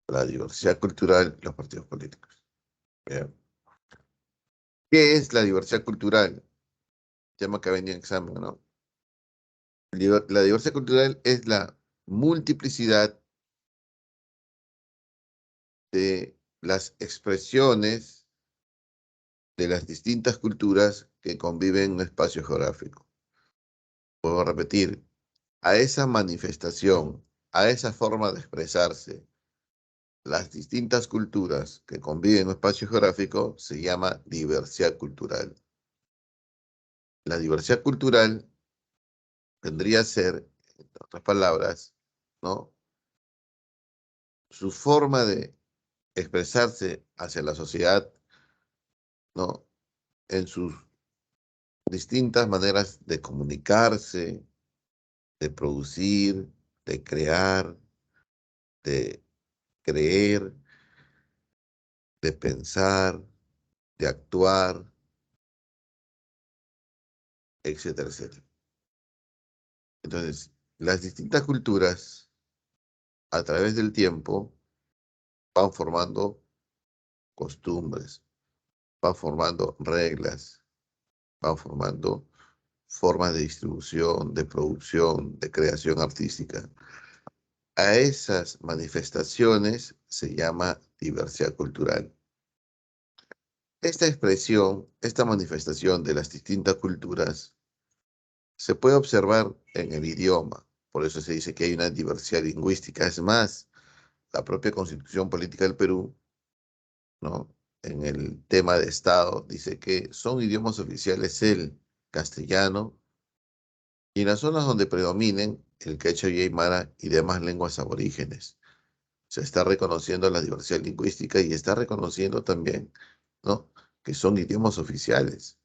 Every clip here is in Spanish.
la diversidad cultural y los partidos políticos. Bien. ¿Qué es la diversidad cultural? Tema que ha venido en examen, ¿no? La diversidad cultural es la multiplicidad de las expresiones de las distintas culturas que conviven en un espacio geográfico. Puedo repetir, a esa manifestación, a esa forma de expresarse, las distintas culturas que conviven en un espacio geográfico se llama diversidad cultural. La diversidad cultural vendría a ser, en otras palabras, ¿no? Su forma de expresarse hacia la sociedad, ¿no? En sus distintas maneras de comunicarse, de producir, de crear, de creer, de pensar, de actuar, etcétera, etcétera. Entonces, las distintas culturas, a través del tiempo, van formando costumbres, van formando reglas, van formando formas de distribución, de producción, de creación artística. A esas manifestaciones se llama diversidad cultural. Esta expresión, esta manifestación de las distintas culturas se puede observar en el idioma. Por eso se dice que hay una diversidad lingüística. Es más, la propia Constitución Política del Perú, ¿no? En el tema de Estado, dice que son idiomas oficiales el castellano y en las zonas donde predominen el quechua y aymara y demás lenguas aborígenes. Se está reconociendo la diversidad lingüística y está reconociendo también, ¿no? Que son idiomas oficiales.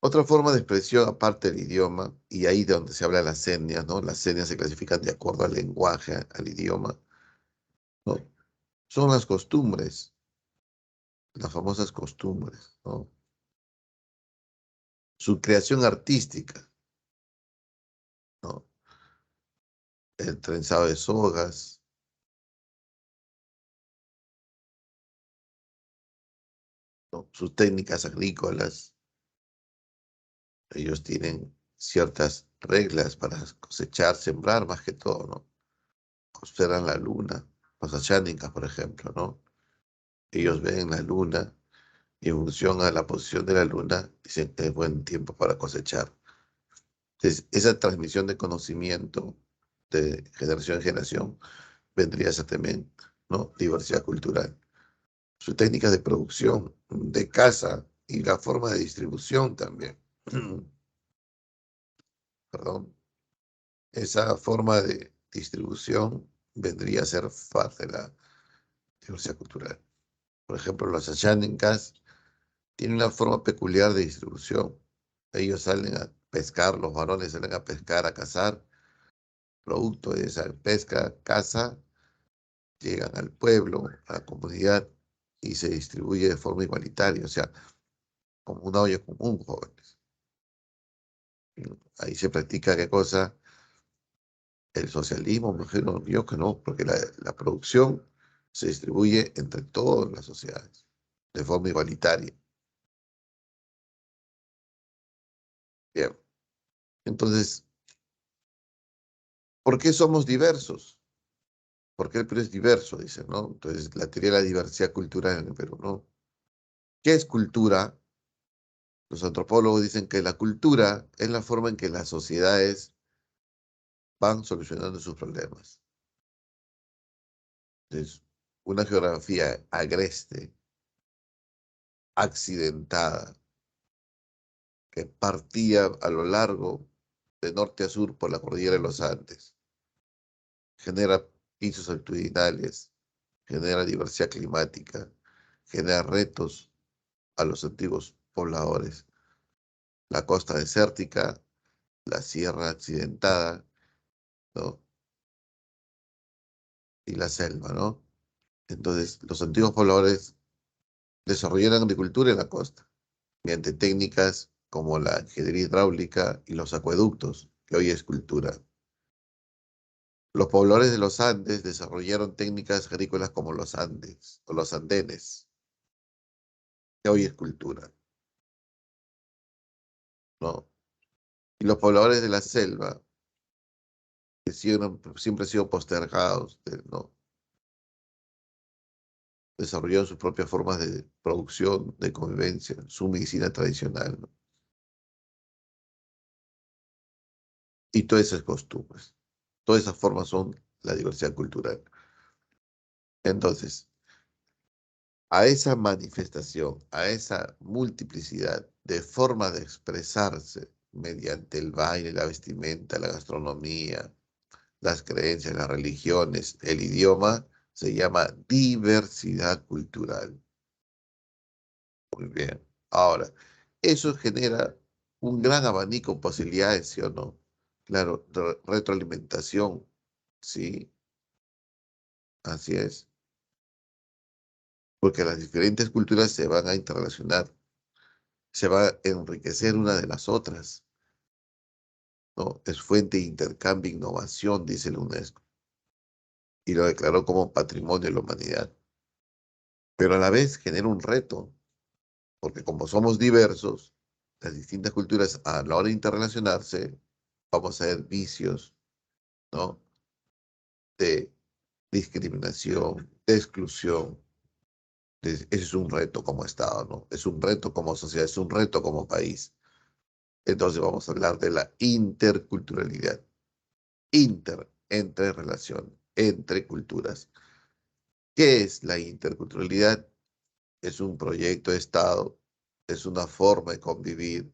Otra forma de expresión aparte del idioma, y ahí de donde se habla las etnias, ¿no? Las etnias se clasifican de acuerdo al lenguaje, al idioma, ¿no? Son las costumbres, las famosas costumbres, ¿no? Su creación artística, ¿no? El trenzado de sogas, ¿no? Sus técnicas agrícolas. Ellos tienen ciertas reglas para cosechar, sembrar más que todo, ¿no? Observan la luna, los achánicas, por ejemplo, ¿no? Ellos ven la luna y en función a la posición de la luna dicen que es buen tiempo para cosechar. Entonces, esa transmisión de conocimiento de generación en generación vendría a ser también, ¿no? Diversidad cultural. Sus técnicas de producción, de caza y la forma de distribución también. Perdón. Esa forma de distribución vendría a ser parte de la diversidad cultural. Por ejemplo, los achánicas tienen una forma peculiar de distribución. Ellos salen a pescar, los varones salen a pescar, a cazar, producto de esa pesca, caza, llegan al pueblo, a la comunidad y se distribuye de forma igualitaria, o sea, como una olla común, jóvenes. Ahí se practica qué cosa, el socialismo, me imagino yo que no, porque la producción se distribuye entre todas las sociedades de forma igualitaria. Bien. Entonces, ¿por qué somos diversos? ¿Por qué el Perú es diverso? Dicen, ¿no? Entonces, la teoría de la diversidad cultural en el Perú, ¿no? ¿Qué es cultura? Los antropólogos dicen que la cultura es la forma en que las sociedades van solucionando sus problemas. Entonces, una geografía agreste, accidentada, que partía a lo largo de norte a sur por la cordillera de los Andes, genera pisos altitudinales, genera diversidad climática, genera retos a los antiguos pobladores. La costa desértica, la sierra accidentada, ¿no? Y la selva, ¿no? Entonces, los antiguos pobladores desarrollaron agricultura en la costa, mediante técnicas como la ingeniería hidráulica y los acueductos, que hoy es cultura. Los pobladores de los Andes desarrollaron técnicas agrícolas como los Andes o los andenes, que hoy es cultura, ¿no? Y los pobladores de la selva, que siempre han sido postergados, ¿no? Desarrollaron sus propias formas de producción, de convivencia, su medicina tradicional, ¿no? Y todas esas costumbres, todas esas formas son la diversidad cultural. Entonces, a esa manifestación, a esa multiplicidad de formas de expresarse mediante el baile, la vestimenta, la gastronomía, las creencias, las religiones, el idioma, se llama diversidad cultural. Muy bien. Ahora, eso genera un gran abanico de posibilidades, ¿sí o no? Claro, retroalimentación, sí, así es, porque las diferentes culturas se van a interrelacionar, se va a enriquecer una de las otras, ¿no? Es fuente de intercambio e innovación, dice la UNESCO, y lo declaró como patrimonio de la humanidad. Pero a la vez genera un reto, porque como somos diversos, las distintas culturas a la hora de interrelacionarse, vamos a ver vicios, ¿no? De discriminación, de exclusión. Ese es un reto como Estado, ¿no? Es un reto como sociedad, es un reto como país. Entonces vamos a hablar de la interculturalidad. Entre relación, entre culturas. ¿Qué es la interculturalidad? Es un proyecto de Estado, es una forma de convivir,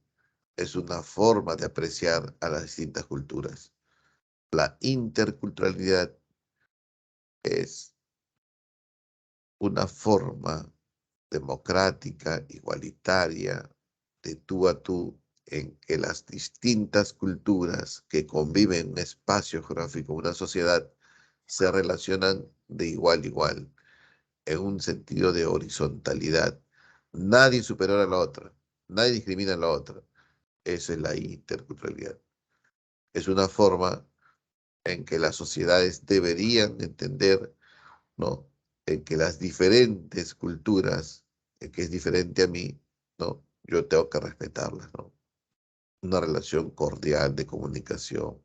es una forma de apreciar a las distintas culturas. La interculturalidad es una forma democrática, igualitaria, de tú a tú, en que las distintas culturas que conviven en un espacio geográfico, una sociedad, se relacionan de igual a igual, en un sentido de horizontalidad. Nadie es superior a la otra, nadie discrimina a la otra. Esa es la interculturalidad. Es una forma en que las sociedades deberían entender, ¿no? En que las diferentes culturas, en que es diferente a mí, ¿no? Yo tengo que respetarlas, ¿no? Una relación cordial de comunicación,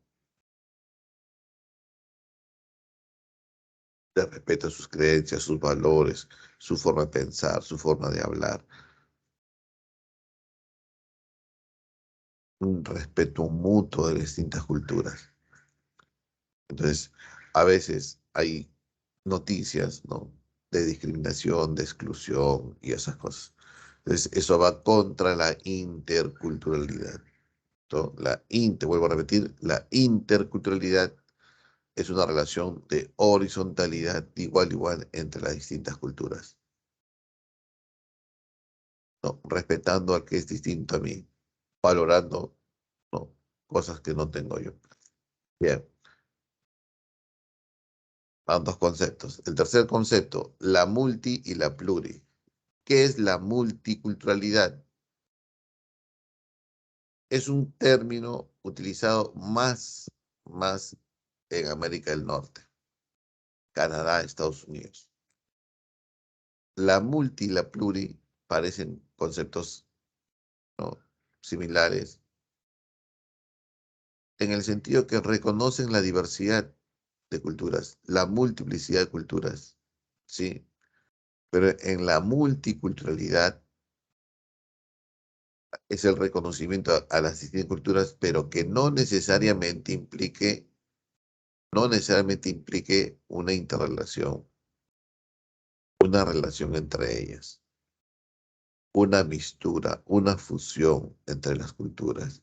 de respeto a sus creencias, sus valores, su forma de pensar, su forma de hablar, un respeto mutuo de las distintas culturas. Entonces, a veces hay noticias, ¿no? De discriminación, de exclusión y esas cosas. Entonces, eso va contra la interculturalidad, ¿no? Vuelvo a repetir, la interculturalidad es una relación de horizontalidad igual igual entre las distintas culturas, ¿no? Respetando al que es distinto a mí, valorando, ¿no? Cosas que no tengo yo. Bien, van dos conceptos. El tercer concepto, la multi y la pluri. ¿Qué es la multiculturalidad? Es un término utilizado más en América del Norte, Canadá, Estados Unidos. La multi y la pluri parecen conceptos, ¿no? Similares, en el sentido que reconocen la diversidad de culturas, la multiplicidad de culturas, ¿sí? Pero en la multiculturalidad es el reconocimiento a las distintas culturas, pero que no necesariamente implique una interrelación, una relación entre ellas, una mistura, una fusión entre las culturas.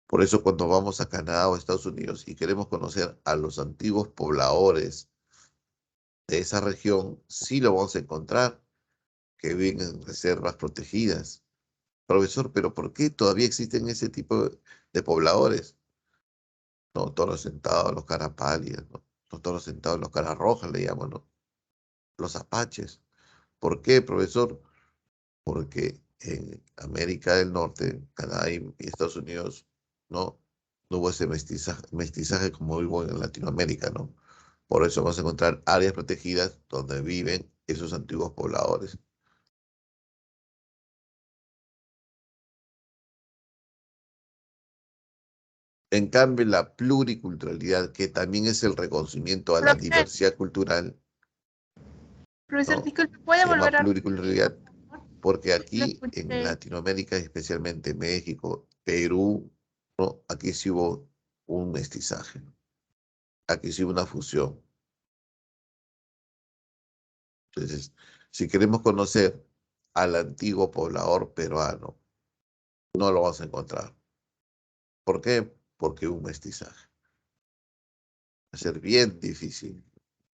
Por eso cuando vamos a Canadá o Estados Unidos y queremos conocer a los antiguos pobladores de esa región, sí lo vamos a encontrar, que viven en reservas protegidas. Profesor, pero ¿por qué todavía existen ese tipo de pobladores? No, toros sentados, los caras pálidas, ¿no? Los toros sentados, los caras rojas, le llaman, ¿no? Los apaches. ¿Por qué, profesor? Porque en América del Norte, Canadá y Estados Unidos, ¿no? No hubo ese mestizaje como hubo en Latinoamérica, ¿no? Por eso vamos a encontrar áreas protegidas donde viven esos antiguos pobladores. En cambio, la pluriculturalidad, que también es el reconocimiento a la Profesor, diversidad cultural, profesor, ¿no? disculpe, ¿puede Se llama volver a repetir, pluriculturalidad por favor? porque Lo aquí en escuché. Latinoamérica, especialmente México, Perú, ¿no? Aquí sí hubo un mestizaje, aquí sí hubo una fusión. Entonces, si queremos conocer al antiguo poblador peruano, no lo vamos a encontrar. ¿Por qué? Porque hubo un mestizaje. Va a ser bien difícil.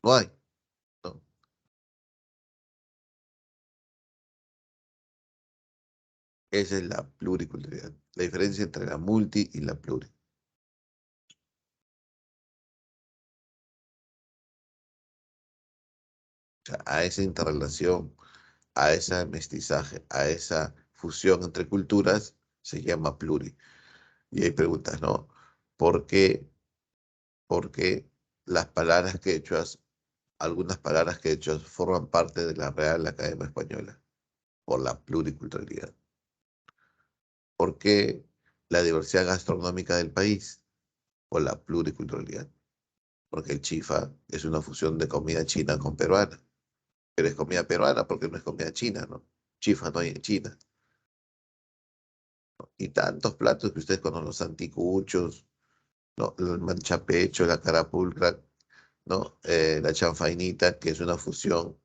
No hay, ¿no? Esa es la pluriculturalidad, la diferencia entre la multi y la pluri. O sea, a esa interrelación, a ese mestizaje, a esa fusión entre culturas, se llama pluri. Y hay preguntas, ¿no? ¿Por qué? Porque las palabras quechuas, algunas palabras quechuas forman parte de la Real Academia Española por la pluriculturalidad. ¿Por qué la diversidad gastronómica del país? Por la pluriculturalidad. Porque el chifa es una fusión de comida china con peruana. Pero es comida peruana porque no es comida china, ¿no? Chifa no hay en China. Y tantos platos que ustedes conocen, los anticuchos, ¿no? El manchapecho, la carapulcra, ¿no? La chanfainita, que es una fusión,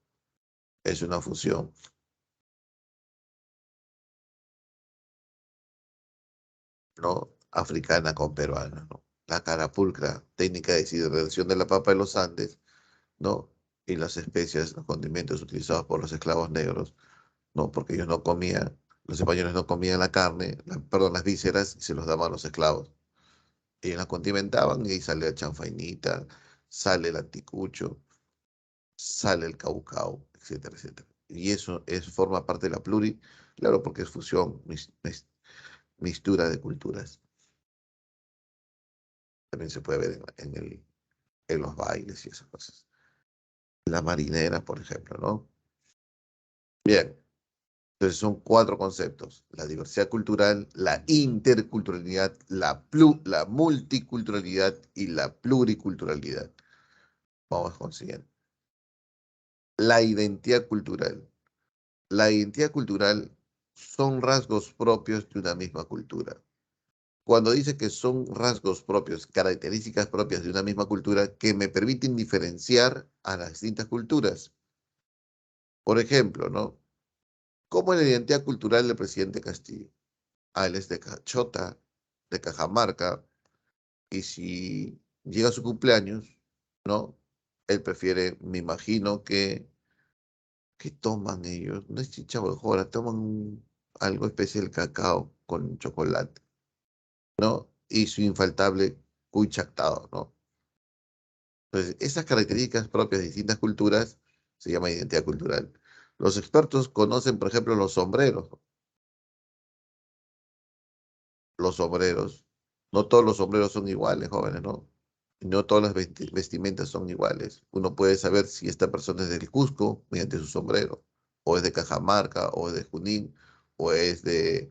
¿no? Africana con peruana, ¿no? La carapulcra, técnica de deshidratación de la papa de los Andes, ¿no? Y las especias, los condimentos utilizados por los esclavos negros, ¿no? Porque ellos no comían, los españoles no comían la carne, perdón, las vísceras, y se los daban a los esclavos. Ellos las condimentaban y ahí sale la chanfainita, sale el anticucho, sale el caucao, etcétera, etcétera. Y eso forma parte de la pluri, claro, porque es fusión, mistura de culturas. También se puede ver en los bailes y esas cosas. La marinera, por ejemplo, ¿no? Bien, entonces son cuatro conceptos: la diversidad cultural, la interculturalidad, la multiculturalidad y la pluriculturalidad. Vamos con el siguiente. La identidad cultural. La identidad cultural son rasgos propios de una misma cultura. Cuando dice que son rasgos propios, características propias de una misma cultura que me permiten diferenciar a las distintas culturas. Por ejemplo, ¿no? ¿Cómo es la identidad cultural del presidente Castillo? Ah, él es de Cachota, de Cajamarca, y si llega su cumpleaños, ¿no? Él prefiere, me imagino que, ¿qué toman ellos? No es chicha jora, toman algo especial, cacao con chocolate, ¿no? Y su infaltable cuy chactado, ¿no? Entonces, esas características propias de distintas culturas se llama identidad cultural. Los expertos conocen, por ejemplo, los sombreros. Los sombreros. No todos los sombreros son iguales, jóvenes, ¿no? Y no todas las vestimentas son iguales. Uno puede saber si esta persona es del Cusco mediante su sombrero, o es de Cajamarca, o es de Junín, o es de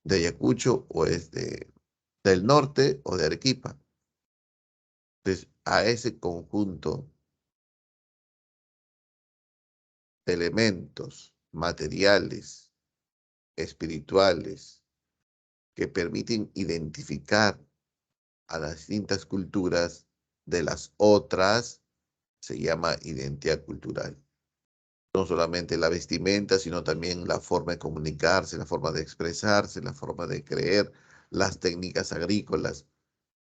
Ayacucho, o es del norte o de Arequipa. Entonces, a ese conjunto de elementos materiales, espirituales, que permiten identificar a las distintas culturas de las otras, se llama identidad cultural. No solamente la vestimenta, sino también la forma de comunicarse, la forma de expresarse, la forma de creer, las técnicas agrícolas,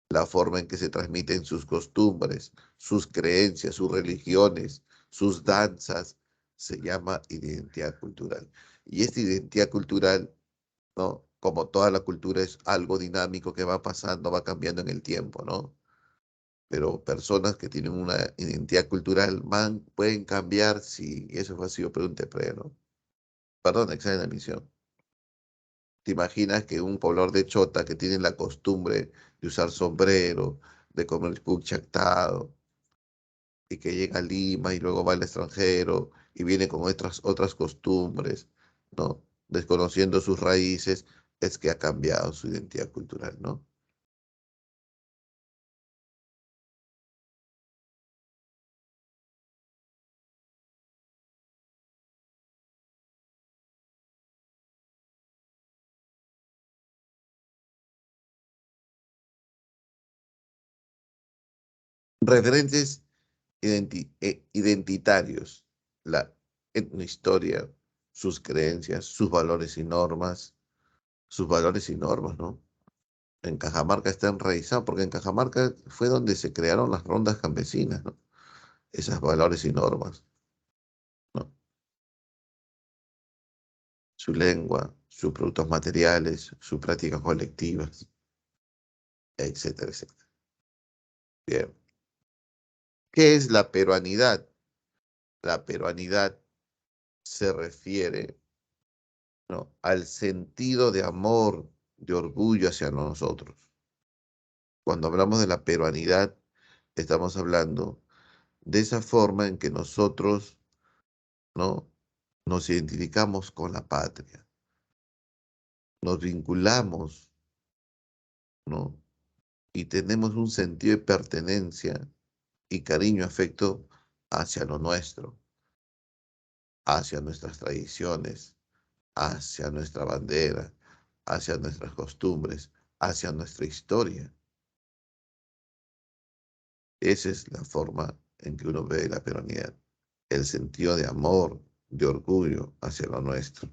la forma en que se transmiten sus costumbres, sus creencias, sus religiones, sus danzas, se llama identidad cultural. Y esta identidad cultural, ¿no? Como toda la cultura es algo dinámico que va pasando, va cambiando en el tiempo, ¿no? Pero personas que tienen una identidad cultural pueden cambiar si eso ha sido pregunta pre, ¿no? Perdón, examen de admisión. ¿Te imaginas que un poblador de Chota que tiene la costumbre de usar sombrero, de comer puchactado, y que llega a Lima y luego va al extranjero y viene con otras costumbres, ¿no? Desconociendo sus raíces, es que ha cambiado su identidad cultural, ¿no? Referentes identitarios, la etnohistoria, sus creencias, sus valores y normas, ¿no? En Cajamarca está enraizado, porque en Cajamarca fue donde se crearon las rondas campesinas, ¿no? Esos valores y normas, ¿no? Su lengua, sus productos materiales, sus prácticas colectivas, etcétera, etcétera. Bien. ¿Qué es la peruanidad? La peruanidad se refiere, ¿no?, al sentido de amor, de orgullo hacia nosotros. Cuando hablamos de la peruanidad, estamos hablando de esa forma en que nosotros, ¿no?, nos identificamos con la patria, nos vinculamos, ¿no?, y tenemos un sentido de pertenencia y cariño, afecto hacia lo nuestro, hacia nuestras tradiciones, hacia nuestra bandera, hacia nuestras costumbres, hacia nuestra historia. Esa es la forma en que uno ve la peronidad, el sentido de amor, de orgullo hacia lo nuestro.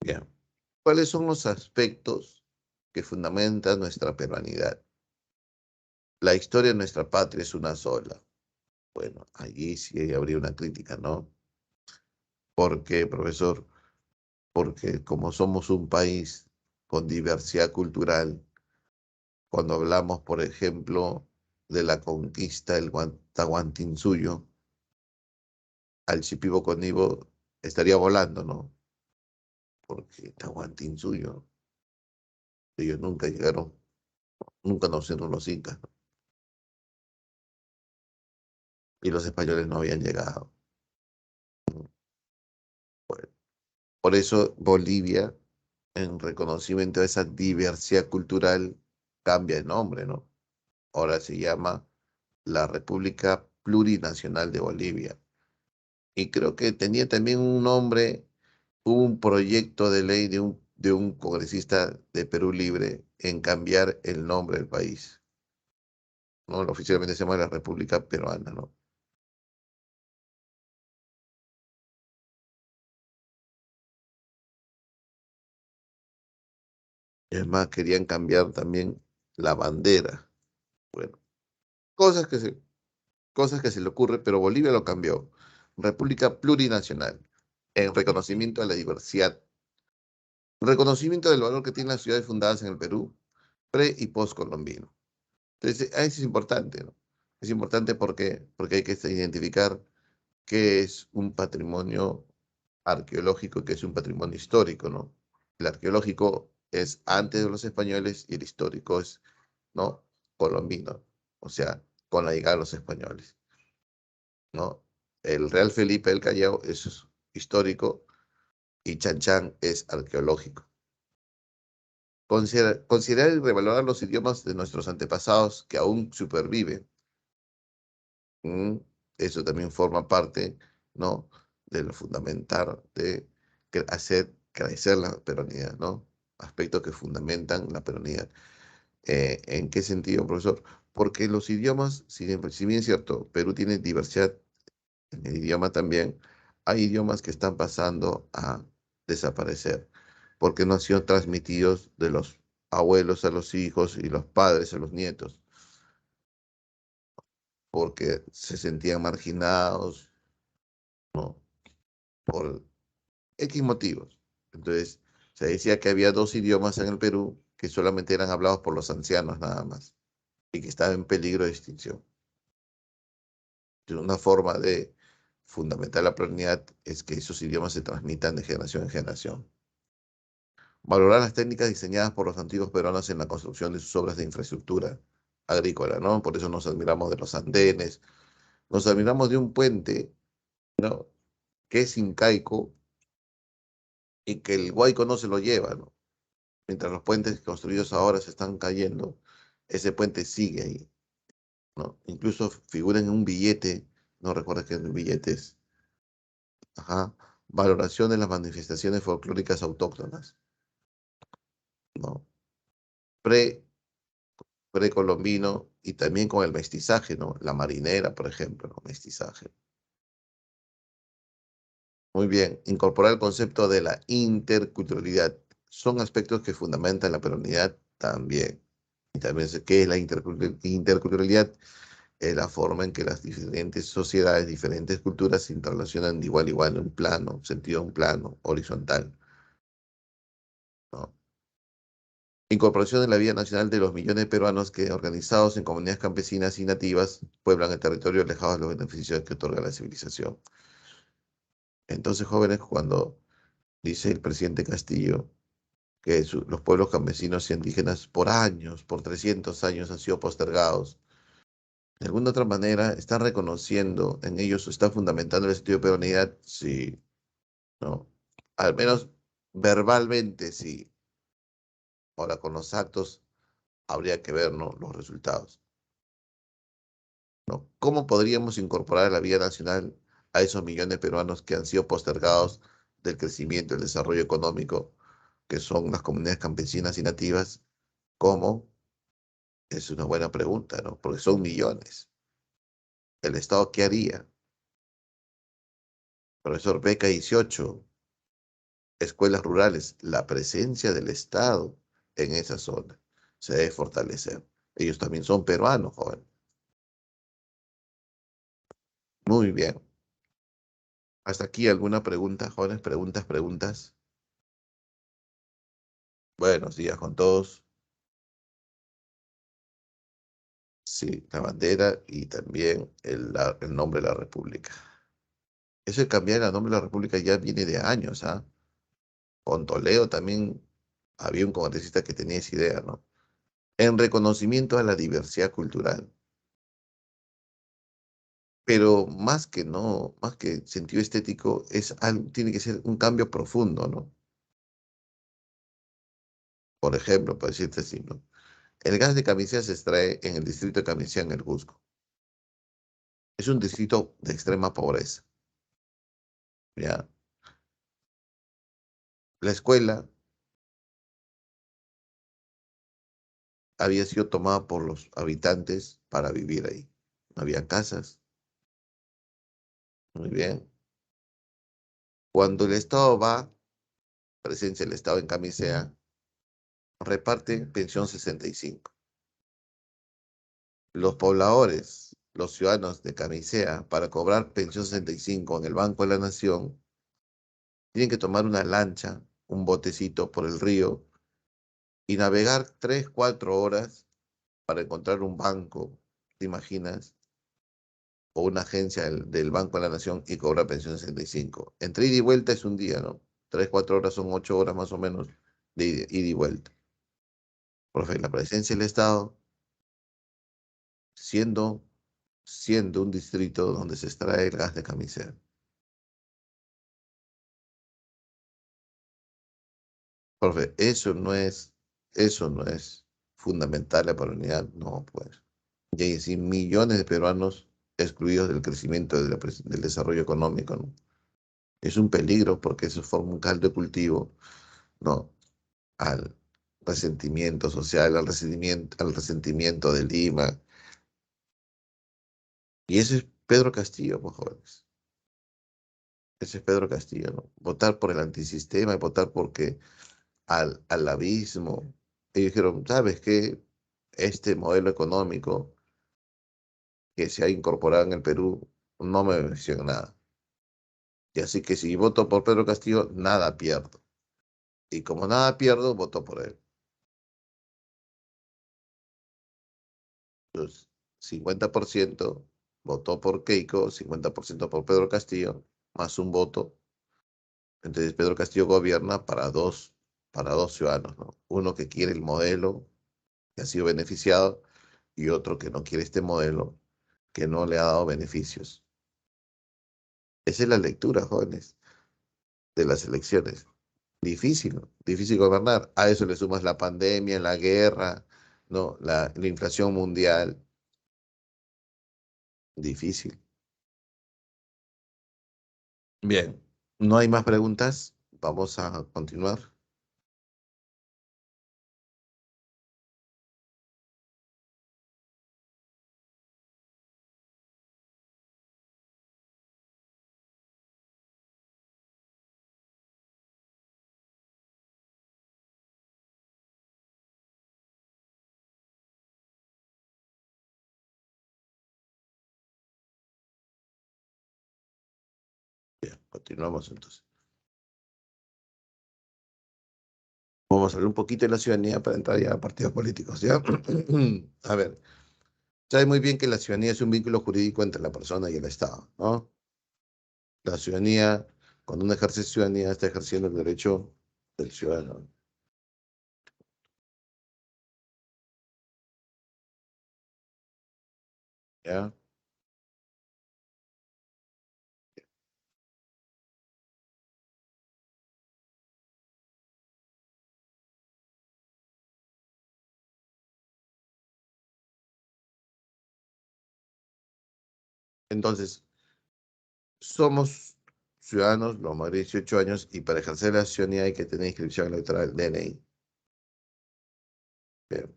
Bien. ¿Cuáles son los aspectos que fundamentan nuestra peruanidad? La historia de nuestra patria es una sola. Bueno, allí sí habría una crítica, ¿no? ¿Por qué, profesor? Porque como somos un país con diversidad cultural, cuando hablamos, por ejemplo, de la conquista del Tahuantinsuyo, al Shipibo Conibo estaría volando, ¿no? Porque Tahuantinsuyo, ellos nunca llegaron, nunca conocieron los incas, ¿no? Y los españoles no habían llegado. Por eso Bolivia, en reconocimiento a esa diversidad cultural, cambia de nombre, ¿no? Ahora se llama la República Plurinacional de Bolivia. Y creo que tenía también un nombre, hubo un proyecto de ley de un congresista de Perú Libre en cambiar el nombre del país, ¿no? Oficialmente se llama la República Peruana, ¿no? Es más, querían cambiar también la bandera. Bueno, cosas que se, cosas que se le ocurre, pero Bolivia lo cambió. República Plurinacional, en reconocimiento a la diversidad, reconocimiento del valor que tienen las ciudades fundadas en el Perú, pre y post colombino. Entonces, eso es importante, ¿no? Es importante porque hay que identificar qué es un patrimonio arqueológico y qué es un patrimonio histórico, ¿no? El arqueológico es antes de los españoles y el histórico es, ¿no?, colombino, o sea, con la llegada de los españoles, ¿no? El Real Felipe del Callao es histórico y Chan Chan es arqueológico. Considerar y revalorar los idiomas de nuestros antepasados que aún superviven. ¿Mm? Eso también forma parte, ¿no?, de lo fundamental de hacer crecer la peronidad, ¿no? Aspectos que fundamentan la peronidad. ¿En qué sentido, profesor? Porque los idiomas, si bien es cierto, Perú tiene diversidad en el idioma también, hay idiomas que están pasando a desaparecer, porque no han sido transmitidos de los abuelos a los hijos y los padres a los nietos, porque se sentían marginados, ¿no?, por X motivos. Entonces, se decía que había dos idiomas en el Perú que solamente eran hablados por los ancianos nada más y que estaban en peligro de extinción. Entonces, una forma de fundamentar la pluralidad es que esos idiomas se transmitan de generación en generación. Valorar las técnicas diseñadas por los antiguos peruanos en la construcción de sus obras de infraestructura agrícola, ¿no? Por eso nos admiramos de los andenes, nos admiramos de un puente, ¿no? Que es incaico y que el Huayco no se lo lleva, ¿no? Mientras los puentes construidos ahora se están cayendo, ese puente sigue ahí, ¿no? Incluso figura en un billete, no recuerdo qué billetes, ajá, valoración de las manifestaciones folclóricas autóctonas, ¿no? Pre, Precolombino y también con el mestizaje, ¿no? La marinera, por ejemplo, ¿no? Mestizaje. Muy bien, incorporar el concepto de la interculturalidad. Son aspectos que fundamentan la peronidad también. Y también sé qué es la interculturalidad. Es la forma en que las diferentes sociedades, diferentes culturas se interrelacionan de igual a igual en un plano, sentido un plano horizontal, ¿no? Incorporación en la vida nacional de los millones de peruanos que, organizados en comunidades campesinas y nativas, pueblan el territorio alejado de los beneficios que otorga la civilización. Entonces, jóvenes, cuando dice el presidente Castillo que los pueblos campesinos y indígenas por años, por 300 años han sido postergados, de alguna otra manera están reconociendo en ellos, están fundamentando el sentido de peronidad, sí, ¿no? Al menos verbalmente, sí. Ahora con los actos habría que ver, ¿no? Los resultados, ¿no? ¿Cómo podríamos incorporar a la vida nacional a esos millones de peruanos que han sido postergados del crecimiento y el desarrollo económico, que son las comunidades campesinas y nativas? ¿Cómo? Es una buena pregunta, ¿no? Porque son millones. ¿El Estado qué haría? Profesor Beca 18, escuelas rurales, la presencia del Estado en esa zona se debe fortalecer. Ellos también son peruanos, joven. Muy bien. Hasta aquí alguna pregunta, jóvenes, preguntas, preguntas. Buenos días con todos. Sí, la bandera y también el nombre de la República. Eso de cambiar el nombre de la República ya viene de años, ¿ah? Con Toledo también había un congresista que tenía esa idea, ¿no? En reconocimiento a la diversidad cultural. Pero más que no, más que sentido estético, tiene que ser un cambio profundo, ¿no? Por ejemplo, para decirte así, ¿no? El gas de Camisea se extrae en el distrito de Camisea, en el Cusco. Es un distrito de extrema pobreza, ¿ya? La escuela había sido tomada por los habitantes para vivir ahí. No había casas, muy bien. Cuando el Estado va, presencia del Estado en Camisea, reparte pensión 65. Los pobladores, los ciudadanos de Camisea, para cobrar pensión 65 en el Banco de la Nación, tienen que tomar una lancha, un botecito por el río y navegar 3, 4 horas para encontrar un banco, ¿te imaginas? O una agencia del Banco de la Nación y cobrar pensión 65. Entre ida y vuelta es un día, ¿no? 3, 4 horas son 8 horas más o menos de ida y vuelta. Profe, la presencia del Estado, siendo, siendo un distrito donde se extrae el gas de Camisea. Profe, eso no es fundamental la unidad, no, pues. Y hay así millones de peruanos excluidos del crecimiento del desarrollo económico, ¿no? Es un peligro porque eso forma un caldo de cultivo, ¿no? Al resentimiento social, al resentimiento de Lima. Y ese es Pedro Castillo, pues, jóvenes. Ese es Pedro Castillo, ¿no? Votar por el antisistema y votar porque al abismo. Y dijeron, ¿sabes qué? Este modelo económico que se ha incorporado en el Perú no me beneficia en nada. Y así que si voto por Pedro Castillo, nada pierdo. Y como nada pierdo, voto por él. Entonces, 50% votó por Keiko, 50% por Pedro Castillo, más un voto. Entonces Pedro Castillo gobierna para dos ciudadanos, ¿no? Uno que quiere el modelo, que ha sido beneficiado, y otro que no quiere este modelo, que no le ha dado beneficios. Esa es la lectura, jóvenes, de las elecciones. Difícil, ¿no? Difícil gobernar. A eso le sumas la pandemia, la guerra, ¿no? La inflación mundial. Difícil. Bien, ¿no hay más preguntas? Vamos a continuar. Bien, continuamos entonces. Vamos a hablar un poquito de la ciudadanía para entrar ya a partidos políticos, ¿ya? A ver, sabe muy bien que la ciudadanía es un vínculo jurídico entre la persona y el Estado, ¿no? La ciudadanía, cuando uno ejerce ciudadanía, está ejerciendo el derecho del ciudadano, ¿ya? Entonces, somos ciudadanos los mayores de 18 años y para ejercer la ciudadanía hay que tener inscripción electoral, DNI. Bien.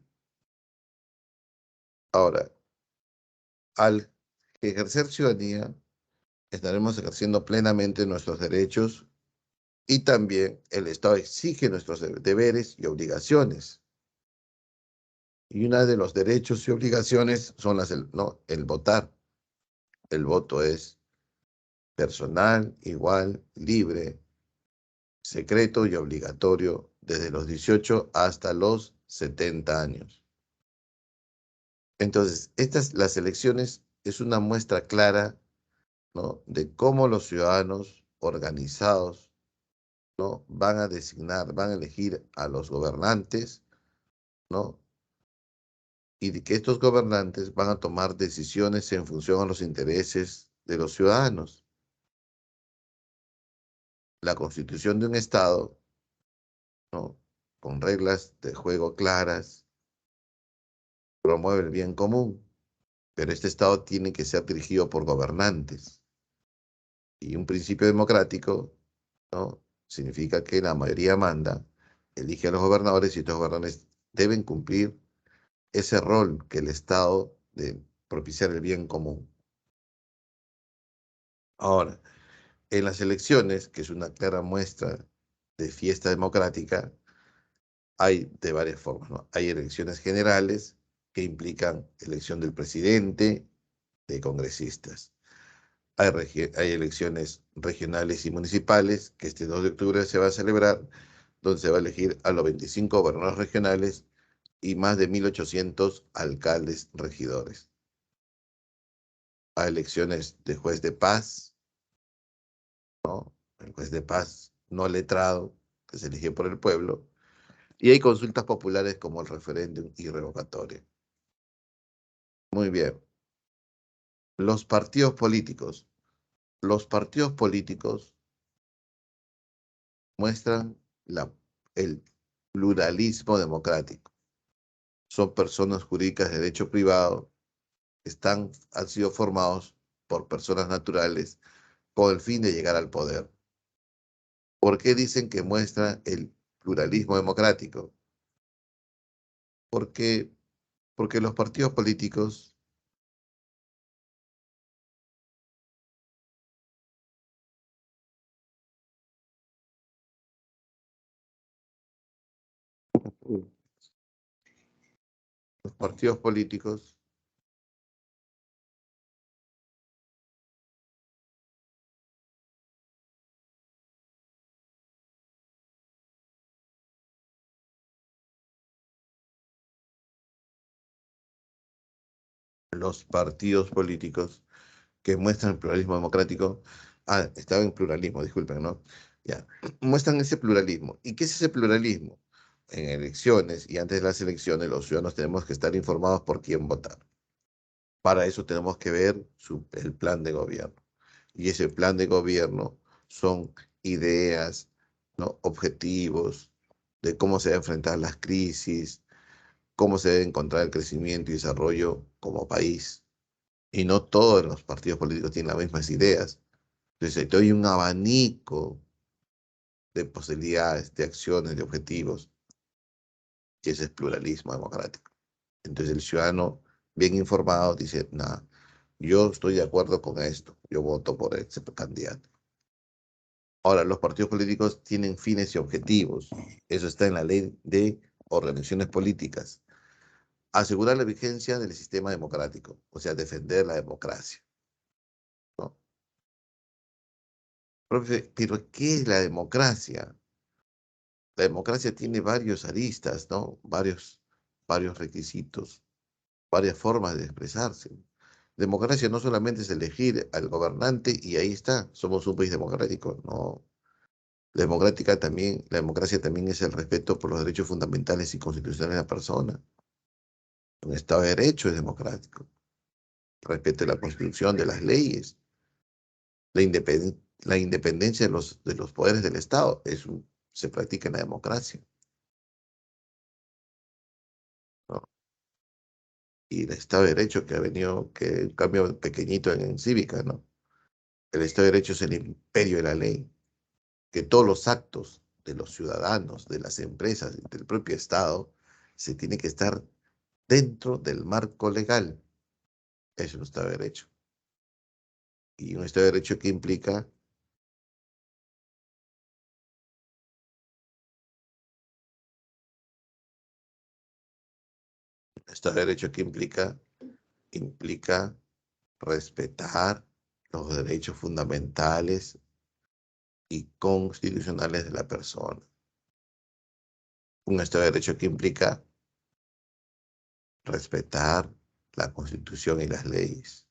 Ahora, al ejercer ciudadanía, estaremos ejerciendo plenamente nuestros derechos y también el Estado exige nuestros deberes y obligaciones. Y una de los derechos y obligaciones son no, el votar. El voto es personal, igual, libre, secreto y obligatorio desde los 18 hasta los 70 años. Entonces, las elecciones es una muestra clara, ¿no?, de cómo los ciudadanos organizados, ¿no?, van a designar, van a elegir a los gobernantes, ¿no?, y de que estos gobernantes van a tomar decisiones en función a los intereses de los ciudadanos. La constitución de un Estado, ¿no?, con reglas de juego claras, promueve el bien común, pero este Estado tiene que ser dirigido por gobernantes. Y un principio democrático, ¿no?, significa que la mayoría manda, elige a los gobernadores y estos gobernadores deben cumplir ese rol que el Estado de propiciar el bien común. Ahora, en las elecciones, que es una clara muestra de fiesta democrática, hay de varias formas, ¿no? Hay elecciones generales que implican elección del presidente, de congresistas. Hay elecciones regionales y municipales que este 2 de octubre se va a celebrar, donde se va a elegir a los 25 gobernadores regionales y más de 1.800 alcaldes regidores. Hay elecciones de juez de paz, ¿no? El juez de paz no letrado, que se eligió por el pueblo, y hay consultas populares como el referéndum y revocatoria. Muy bien. Los partidos políticos. Los partidos políticos muestran el pluralismo democrático. Son personas jurídicas de derecho privado, han sido formados por personas naturales con el fin de llegar al poder. ¿Por qué dicen que muestra el pluralismo democrático? Porque, porque los partidos políticos, los partidos políticos los partidos políticos que muestran el pluralismo democrático, estaba en pluralismo, disculpen, ¿no? Ya, muestran ese pluralismo. ¿Y qué es ese pluralismo? En elecciones y antes de las elecciones, los ciudadanos tenemos que estar informados por quién votar. Para eso tenemos que ver el plan de gobierno. Y ese plan de gobierno son ideas, ¿no? Objetivos de cómo se debe enfrentar las crisis, cómo se debe encontrar el crecimiento y desarrollo como país. Y no todos los partidos políticos tienen las mismas ideas. Entonces, te doy un abanico de posibilidades, de acciones, de objetivos, y ese es pluralismo democrático. Entonces, el ciudadano bien informado dice, nada, yo estoy de acuerdo con esto, yo voto por ese candidato. Ahora, los partidos políticos tienen fines y objetivos. Eso está en la ley de organizaciones políticas. Asegurar la vigencia del sistema democrático, o sea, defender la democracia, ¿no? Profe, pero ¿qué es la democracia? La democracia tiene varios aristas, ¿no? Varios requisitos, varias formas de expresarse. Democracia no solamente es elegir al gobernante y ahí está, somos un país democrático, no. La democracia también es el respeto por los derechos fundamentales y constitucionales de la persona. Un Estado de Derecho es democrático. Respeto de la Constitución, de las leyes. La independencia de los poderes del Estado se practica en la democracia, ¿no? Y el Estado de Derecho que ha venido, que un cambio pequeñito en cívica, ¿no? El Estado de Derecho es el imperio de la ley, que todos los actos de los ciudadanos, de las empresas, del propio Estado, se tiene que estar dentro del marco legal. Eso es un Estado de Derecho. Y un Estado de Derecho que implica, un Estado de Derecho que implica respetar los derechos fundamentales y constitucionales de la persona. Un Estado de Derecho que implica respetar la Constitución y las leyes,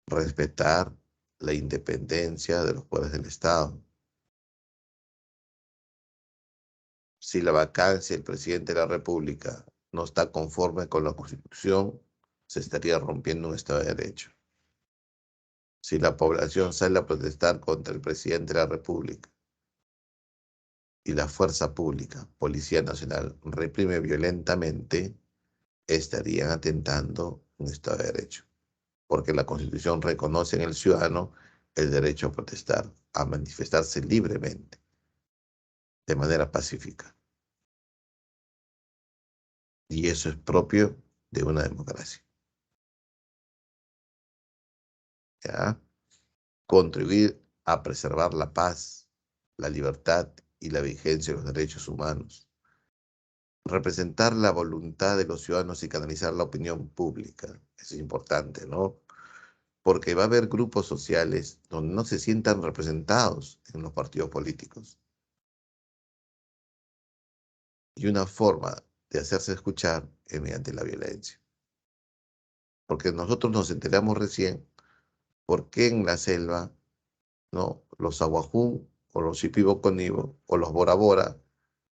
respetar la independencia de los poderes del Estado. Si la vacancia del presidente de la República no está conforme con la Constitución, se estaría rompiendo un Estado de Derecho. Si la población sale a protestar contra el presidente de la República y la fuerza pública, Policía Nacional, reprime violentamente, estarían atentando un Estado de Derecho, porque la Constitución reconoce en el ciudadano el derecho a protestar, a manifestarse libremente, de manera pacífica. Y eso es propio de una democracia. ¿Ya? Contribuir a preservar la paz, la libertad y la vigencia de los derechos humanos. Representar la voluntad de los ciudadanos y canalizar la opinión pública. Eso es importante, ¿no? Porque va a haber grupos sociales donde no se sientan representados en los partidos políticos. Y una forma de hacerse escuchar es mediante la violencia. Porque nosotros nos enteramos recién por qué en la selva, ¿no? Los aguajún o los Shipibo o los Bora Bora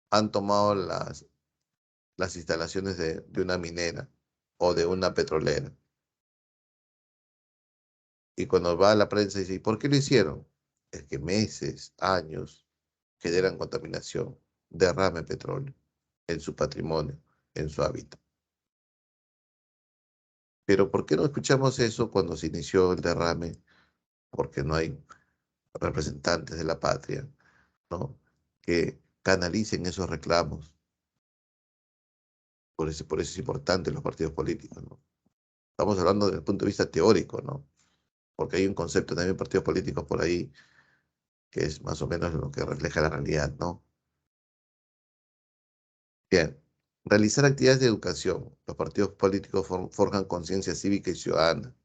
han tomado las instalaciones de una minera o de una petrolera. Y cuando va a la prensa dice, ¿y por qué lo hicieron? Es que meses, años, generan contaminación, derrame de petróleo en su patrimonio, en su hábitat. Pero ¿por qué no escuchamos eso cuando se inició el derrame? Porque no hay representantes de la patria, ¿no? Que canalicen esos reclamos. Por eso es importante los partidos políticos, ¿no? Estamos hablando desde el punto de vista teórico, ¿no? Porque hay un concepto también de partidos políticos por ahí que es más o menos lo que refleja la realidad, ¿no? Bien, realizar actividades de educación. Los partidos políticos forjan conciencia cívica y ciudadana,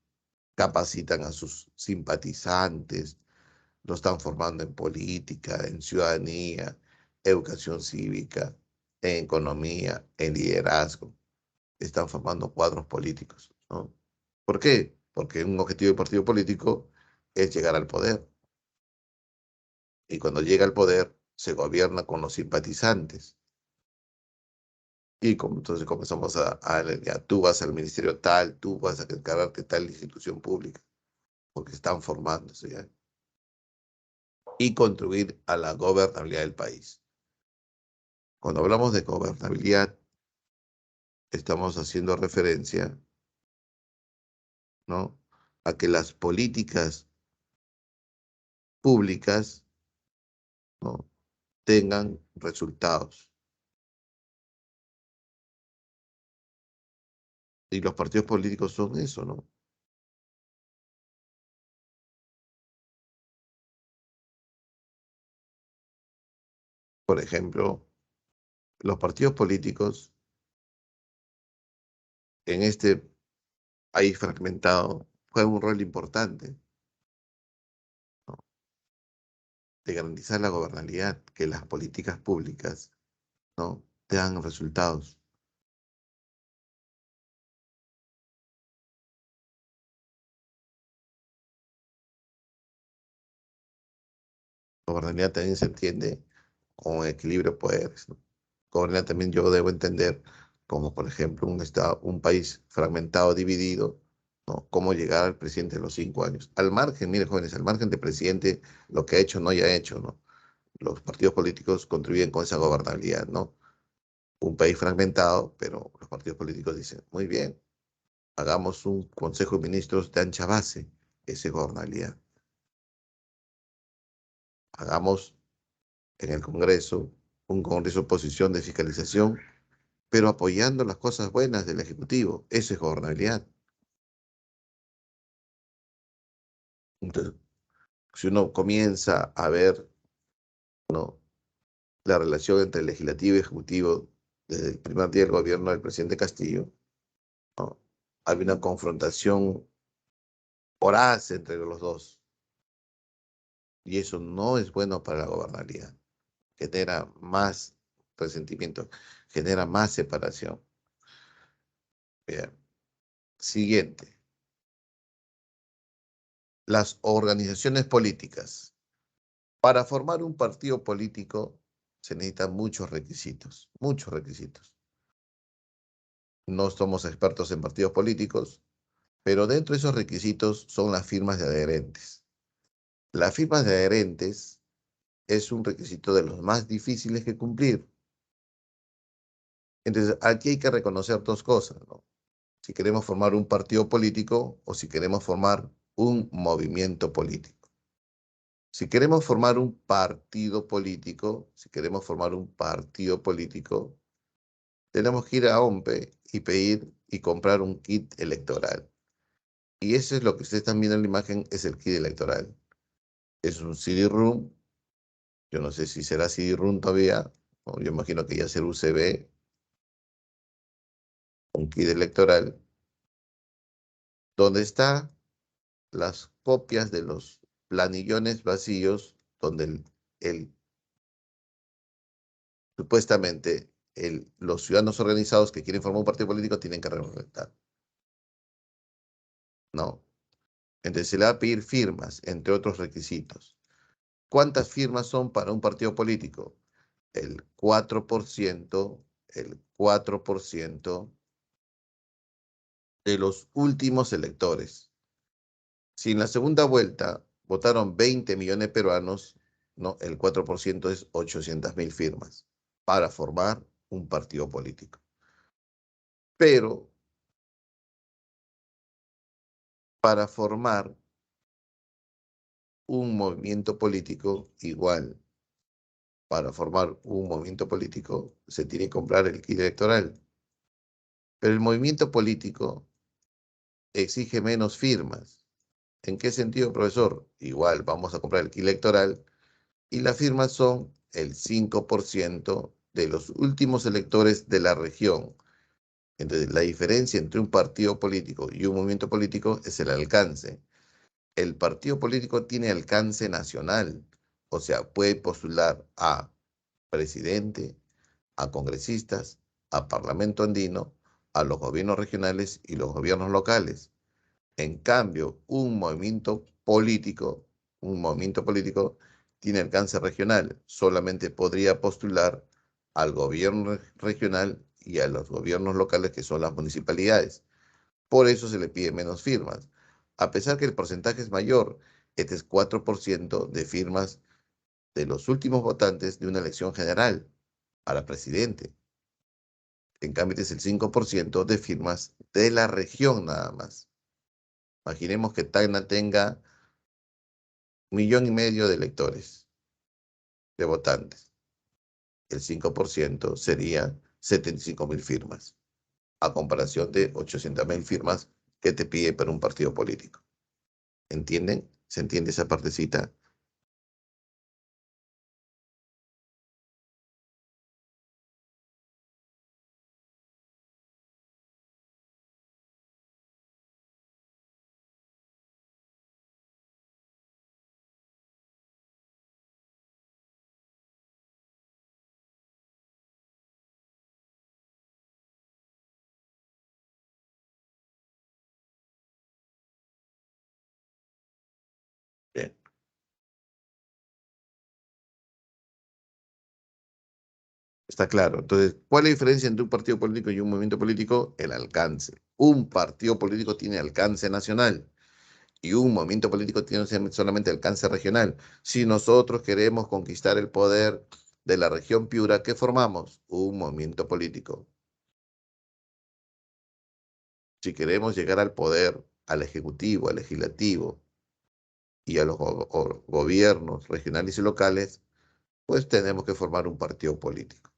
capacitan a sus simpatizantes, lo están formando en política, en ciudadanía, educación cívica, en economía, en liderazgo. están formando cuadros políticos, ¿no? ¿Por qué? Porque un objetivo del partido político es llegar al poder. Y cuando llega al poder, se gobierna con los simpatizantes. Y entonces comenzamos ya tú vas al ministerio tal, tú vas a encargarte de tal institución pública, porque están formándose ya. Y contribuir a la gobernabilidad del país. Cuando hablamos de gobernabilidad, estamos haciendo referencia, ¿no?, a que las políticas públicas, ¿no?, tengan resultados. Y los partidos políticos son eso, ¿no? Por ejemplo, los partidos políticos en este país fragmentado juegan un rol importante, ¿no?, de garantizar la gobernabilidad, que las políticas públicas, ¿no?, tengan resultados. Gobernabilidad también se entiende como equilibrio de poderes, ¿no? Gobernabilidad también yo debo entender como, por ejemplo, un estado, un país fragmentado, dividido, ¿no? Cómo llegar al presidente de los 5 años. Al margen, mire, jóvenes, al margen del presidente, lo que ha hecho no haya hecho, ¿no? Los partidos políticos contribuyen con esa gobernabilidad, ¿no? Un país fragmentado, pero los partidos políticos dicen, muy bien, hagamos un Consejo de Ministros de ancha base, esa es gobernabilidad. Hagamos en el Congreso un Congreso de oposición de fiscalización, pero apoyando las cosas buenas del Ejecutivo, eso es gobernabilidad. Entonces, si uno comienza a ver, ¿no?, la relación entre el legislativo y ejecutivo desde el primer día del gobierno del presidente Castillo, ¿no?, hay una confrontación voraz entre los dos. Y eso no es bueno para la gobernabilidad. Genera más resentimiento, genera más separación. Bien. Siguiente. Las organizaciones políticas. Para formar un partido político se necesitan muchos requisitos, muchos requisitos. No somos expertos en partidos políticos, pero dentro de esos requisitos son las firmas de adherentes. Las firmas de adherentes es un requisito de los más difíciles que cumplir. Entonces, aquí hay que reconocer dos cosas, ¿no? Si queremos formar un partido político o si queremos formar un movimiento político. Si queremos formar un partido político, tenemos que ir a OMPE y pedir y comprar un kit electoral. Y eso es lo que ustedes están viendo en la imagen, es el kit electoral. Es un CD-ROOM, yo no sé si será CD-ROOM todavía, ¿no? Yo imagino que ya será USB, un kit electoral, donde está las copias de los planillones vacíos donde supuestamente los ciudadanos organizados que quieren formar un partido político tienen que redactar, ¿no? Entonces se le va a pedir firmas, entre otros requisitos. ¿Cuántas firmas son para un partido político? El 4%, el 4% de los últimos electores. Si en la segunda vuelta votaron 20 millones de peruanos, ¿no?, el 4% es 800.000 firmas para formar un partido político. Pero para formar un movimiento político, igual, para formar un movimiento político se tiene que comprar el kit electoral. Pero el movimiento político exige menos firmas. ¿En qué sentido, profesor? Igual, vamos a comprar el kit electoral y las firmas son el 5% de los últimos electores de la región. Entonces, la diferencia entre un partido político y un movimiento político es el alcance. El partido político tiene alcance nacional, o sea, puede postular a presidente, a congresistas, a parlamento andino, a los gobiernos regionales y los gobiernos locales. En cambio, un movimiento político tiene alcance regional. Solamente podría postular al gobierno regional y a los gobiernos locales, que son las municipalidades. Por eso se le pide menos firmas. A pesar que el porcentaje es mayor, este es 4% de firmas de los últimos votantes de una elección general para presidente. En cambio, este es el 5% de firmas de la región nada más. Imaginemos que Tacna tenga 1,5 millones de electores, de votantes. El 5% sería 75.000 firmas, a comparación de 800.000 firmas que te pide para un partido político. ¿Entienden? ¿Se entiende esa partecita? Bien, está claro. Entonces, ¿cuál es la diferencia entre un partido político y un movimiento político? El alcance. Un partido político tiene alcance nacional y un movimiento político tiene solamente alcance regional. Si nosotros queremos conquistar el poder de la región Piura, ¿qué formamos? Un movimiento político. Si queremos llegar al poder, al ejecutivo, al legislativo y a los gobiernos regionales y locales, pues tenemos que formar un partido político,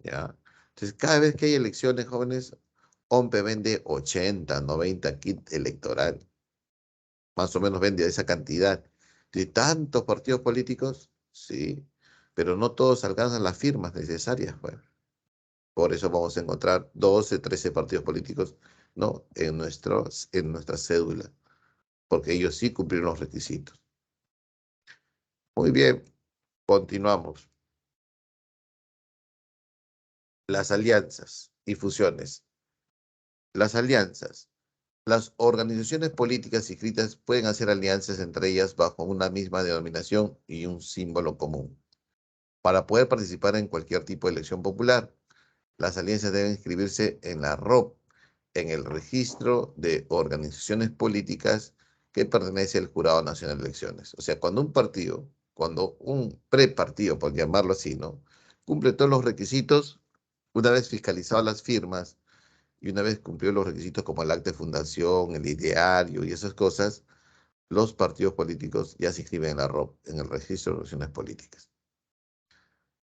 ¿ya? Entonces, cada vez que hay elecciones, jóvenes, OMPE vende 80, 90 kits electoral, más o menos vende esa cantidad. ¿De tantos partidos políticos? Sí, pero no todos alcanzan las firmas necesarias, pues. Por eso vamos a encontrar 12, 13 partidos políticos, ¿no? En nuestra cédula, porque ellos sí cumplieron los requisitos. Muy bien, continuamos. Las alianzas y fusiones. Las alianzas. Las organizaciones políticas inscritas pueden hacer alianzas entre ellas bajo una misma denominación y un símbolo común. Para poder participar en cualquier tipo de elección popular, las alianzas deben inscribirse en la ROP, en el registro de organizaciones políticas que pertenece al Jurado Nacional de Elecciones. O sea, cuando un prepartido, por llamarlo así, ¿no? Cumple todos los requisitos, una vez fiscalizadas las firmas y una vez cumplió los requisitos como el acta de fundación, el ideario y esas cosas, los partidos políticos ya se inscriben en la ROP, en el registro de organizaciones políticas.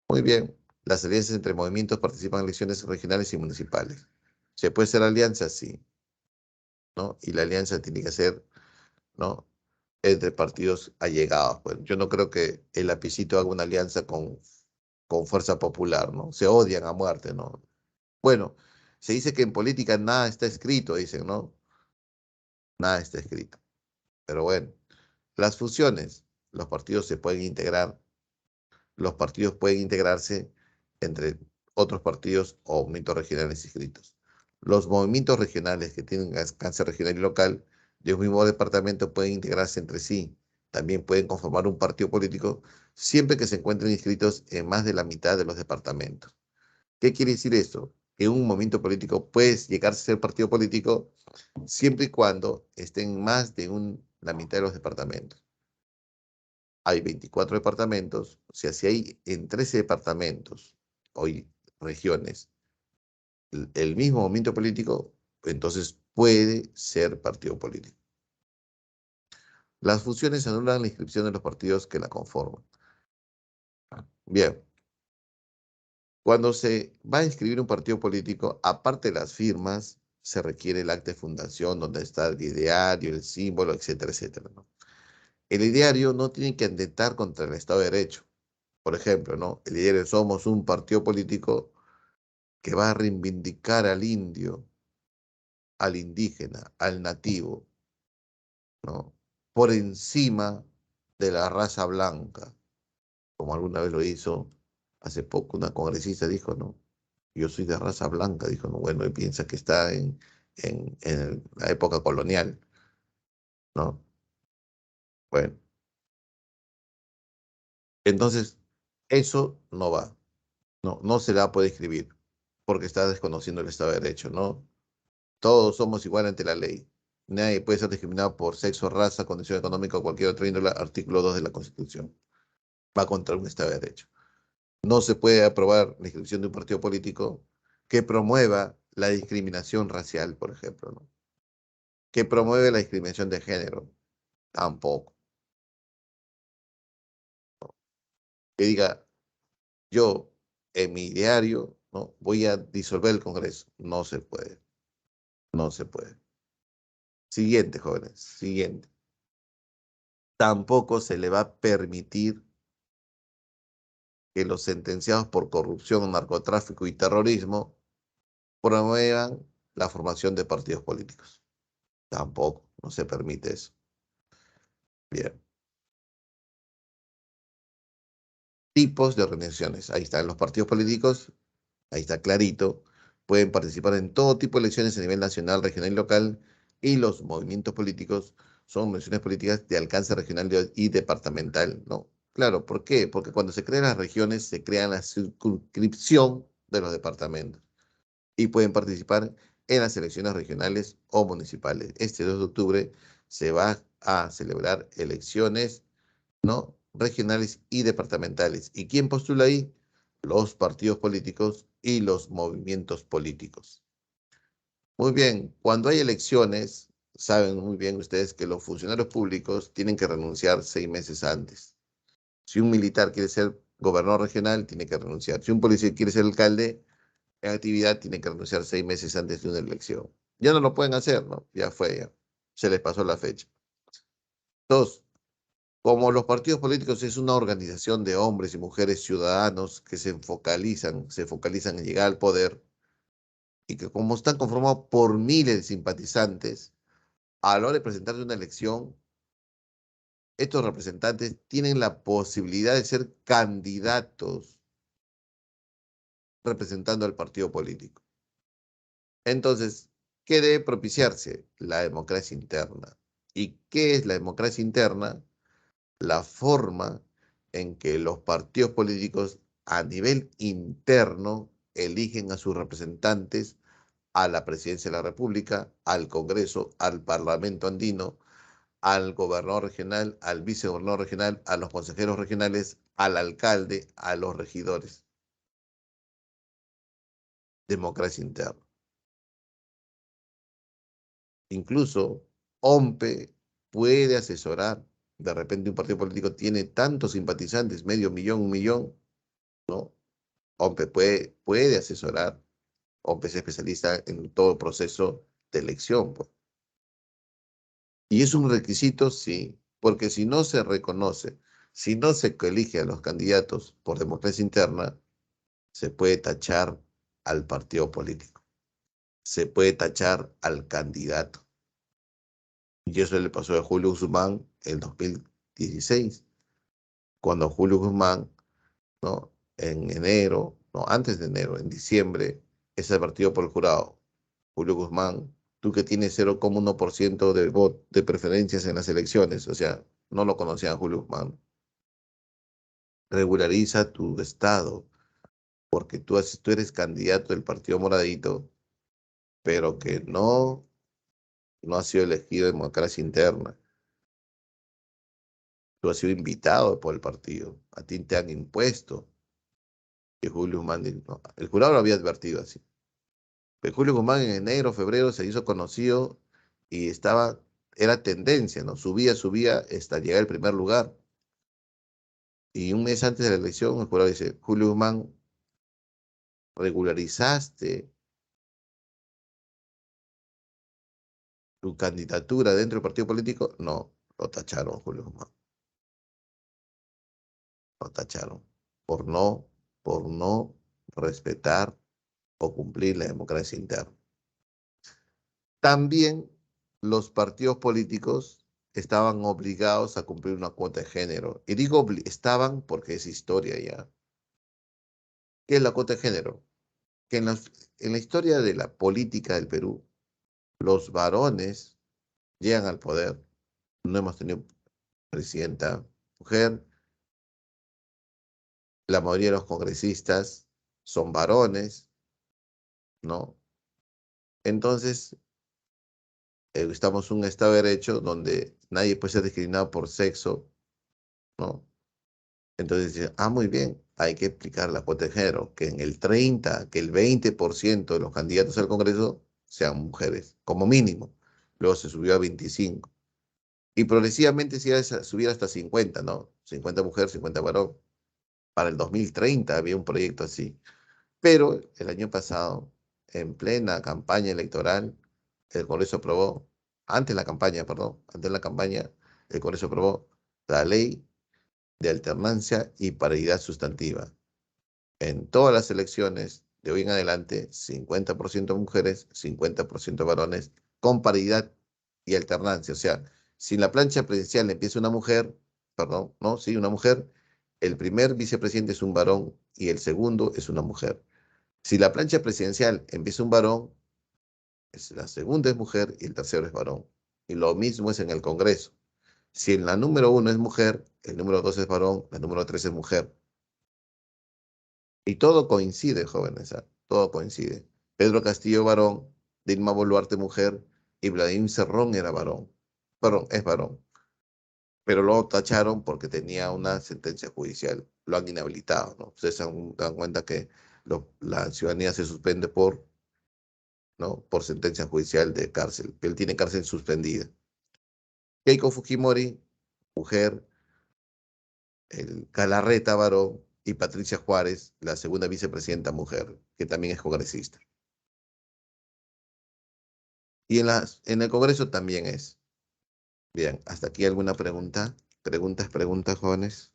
Muy bien, las alianzas entre movimientos participan en elecciones regionales y municipales. ¿Se puede hacer alianza? Sí, ¿no? Y la alianza tiene que ser, ¿no? Entre partidos allegados. Pues yo no creo que el lapicito haga una alianza con Fuerza Popular, ¿no? Se odian a muerte, ¿no? Bueno, se dice que en política nada está escrito, dicen, ¿no? Nada está escrito. Pero bueno, las fusiones, los partidos se pueden integrar, los partidos pueden integrarse entre otros partidos o movimientos regionales inscritos. Los movimientos regionales que tienen alcance regional y local de un mismo departamento pueden integrarse entre sí. También pueden conformar un partido político siempre que se encuentren inscritos en más de la mitad de los departamentos. ¿Qué quiere decir esto? Que un movimiento político puede llegarse a ser partido político siempre y cuando estén en más de la mitad de los departamentos. Hay 24 departamentos, o sea, si hay en 13 departamentos, hoy regiones, el mismo movimiento político, entonces puede ser partido político. Las fusiones anulan la inscripción de los partidos que la conforman. Bien, cuando se va a inscribir un partido político, aparte de las firmas, se requiere el acta de fundación, donde está el ideario, el símbolo, etcétera, etcétera, ¿no? El ideario no tiene que atentar contra el Estado de Derecho. Por ejemplo, ¿no? El ideario: somos un partido político que va a reivindicar al indio, al indígena, al nativo, ¿no? Por encima de la raza blanca, como alguna vez lo hizo hace poco una congresista, dijo, ¿no? Yo soy de raza blanca, dijo, no, bueno, y piensa que está en la época colonial, ¿no? Bueno, entonces, eso no va, no se la puede escribir, porque está desconociendo el Estado de Derecho, ¿no? Todos somos iguales ante la ley. Nadie puede ser discriminado por sexo, raza, condición económica o cualquier otra índole, artículo 2 de la Constitución. Va contra un Estado de Derecho. No se puede aprobar la inscripción de un partido político que promueva la discriminación racial, por ejemplo, ¿no? Que promueve la discriminación de género, tampoco. Que diga, yo en mi diario, ¿no? Voy a disolver el Congreso. No se puede, no se puede. Siguiente, jóvenes, siguiente. Tampoco se le va a permitir que los sentenciados por corrupción, narcotráfico y terrorismo promuevan la formación de partidos políticos. Tampoco, no se permite eso. Bien. Tipos de organizaciones. Ahí están los partidos políticos, ahí está clarito. Pueden participar en todo tipo de elecciones a nivel nacional, regional y local. Y los movimientos políticos son organizaciones políticas de alcance regional y departamental, ¿no? Claro, ¿por qué? Porque cuando se crean las regiones, se crea la circunscripción de los departamentos y pueden participar en las elecciones regionales o municipales. Este 2 de octubre se va a celebrar elecciones, ¿no? Regionales y departamentales. ¿Y quién postula ahí? Los partidos políticos y los movimientos políticos. Muy bien, cuando hay elecciones, saben muy bien ustedes que los funcionarios públicos tienen que renunciar 6 meses antes. Si un militar quiere ser gobernador regional, tiene que renunciar. Si un policía quiere ser alcalde en actividad, tiene que renunciar 6 meses antes de una elección. Ya no lo pueden hacer, ¿no? Ya fue, ya. Se les pasó la fecha. Dos, como los partidos políticos es una organización de hombres y mujeres ciudadanos que se focalizan en llegar al poder y que como están conformados por miles de simpatizantes, a la hora de presentarse una elección, estos representantes tienen la posibilidad de ser candidatos representando al partido político. Entonces, ¿qué debe propiciarse? La democracia interna. ¿Y qué es la democracia interna? La forma en que los partidos políticos a nivel interno eligen a sus representantes a la presidencia de la República, al Congreso, al Parlamento andino, al gobernador regional, al vicegobernador regional, a los consejeros regionales, al alcalde, a los regidores. Democracia interna. Incluso OMPE puede asesorar. De repente un partido político tiene tantos simpatizantes, medio millón, 1 millón, ¿no? OMPE puede asesorar. OMPE es especialista en todo proceso de elección, pues. Y es un requisito, sí, porque si no se reconoce, si no se elige a los candidatos por democracia interna, se puede tachar al partido político, se puede tachar al candidato. Y eso le pasó a Julio Guzmán en 2016, cuando Julio Guzmán, ¿no? En enero, no, antes de enero, en diciembre, es advertido por el jurado. Julio Guzmán, tú que tienes 0,1% de voto, de preferencias en las elecciones, o sea, no lo conocían a Julio Guzmán. Regulariza tu estado, porque tú eres candidato del Partido Moradito, pero que no has sido elegido en democracia interna. Tú has sido invitado por el partido. A ti te han impuesto que Julio Guzmán, no, el jurado lo había advertido así. Pero Julio Guzmán en enero, febrero se hizo conocido y era tendencia, ¿no? Subía hasta llegar al primer lugar. Y un mes antes de la elección, el jurado dice, Julio Guzmán, regularizaste tu candidatura dentro del partido político. No, lo tacharon, Julio Guzmán. Lo tacharon por no respetar o cumplir la democracia interna. También los partidos políticos estaban obligados a cumplir una cuota de género. Y digo estaban porque es historia ya. ¿Qué es la cuota de género? que en la historia de la política del Perú, los varones llegan al poder. No hemos tenido presidenta mujer, la mayoría de los congresistas son varones, ¿no? Entonces, estamos en un Estado de Derecho donde nadie puede ser discriminado por sexo, ¿no? Entonces, dice, muy bien, hay que explicar la cuota de género, que en el 30, que el 20% de los candidatos al Congreso sean mujeres, como mínimo. Luego se subió a 25. Y progresivamente se iba a subir hasta 50, ¿no? 50 mujeres, 50 varón. Para el 2030 había un proyecto así. Pero el año pasado, en plena campaña electoral, el Congreso aprobó, antes de la campaña, perdón, antes de la campaña, el Congreso aprobó la ley de alternancia y paridad sustantiva. En todas las elecciones de hoy en adelante, 50% mujeres, 50% varones, con paridad y alternancia. O sea, si en la plancha presidencial empieza una mujer, perdón, ¿no? Sí, una mujer, el primer vicepresidente es un varón y el segundo es una mujer. Si la plancha presidencial empieza un varón, la segunda es mujer y el tercero es varón. Y lo mismo es en el Congreso. Si en la número uno es mujer, el número dos es varón, la número tres es mujer. Y todo coincide, jóvenes, todo coincide. Pedro Castillo varón, Dilma Boluarte mujer y Vladimir Cerrón era varón. Perdón, es varón. Pero lo tacharon porque tenía una sentencia judicial. Lo han inhabilitado, ¿no? Ustedes se dan cuenta que la ciudadanía se suspende ¿no? Por sentencia judicial de cárcel. Él tiene cárcel suspendida. Keiko Fujimori, mujer, el Galarreta varón y Patricia Juárez, la segunda vicepresidenta mujer, que también es congresista. Y en el Congreso también es. Bien, hasta aquí alguna pregunta. Preguntas, jóvenes.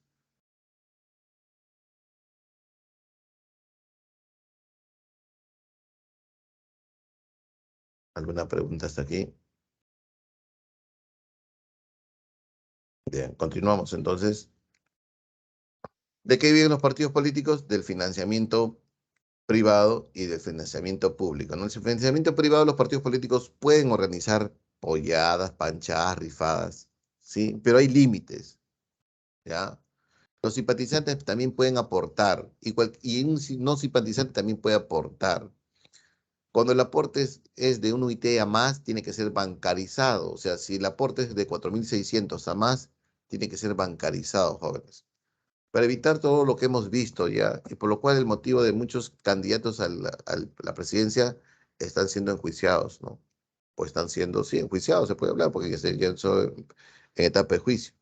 ¿Alguna pregunta hasta aquí? Bien, continuamos entonces. ¿De qué viven los partidos políticos? Del financiamiento privado y del financiamiento público, ¿no? El financiamiento privado, los partidos políticos pueden organizar polladas, panchadas, rifadas, ¿sí? Pero hay límites, ¿ya? Los simpatizantes también pueden aportar y un no simpatizante también puede aportar. Cuando el aporte es de un UIT a más, tiene que ser bancarizado. O sea, si el aporte es de 4.600 a más, tiene que ser bancarizado, jóvenes. Para evitar todo lo que hemos visto ya, y por lo cual el motivo de muchos candidatos a la presidencia están siendo enjuiciados, ¿no? O están siendo, sí, enjuiciados, se puede hablar, porque ya son en etapa de juicio.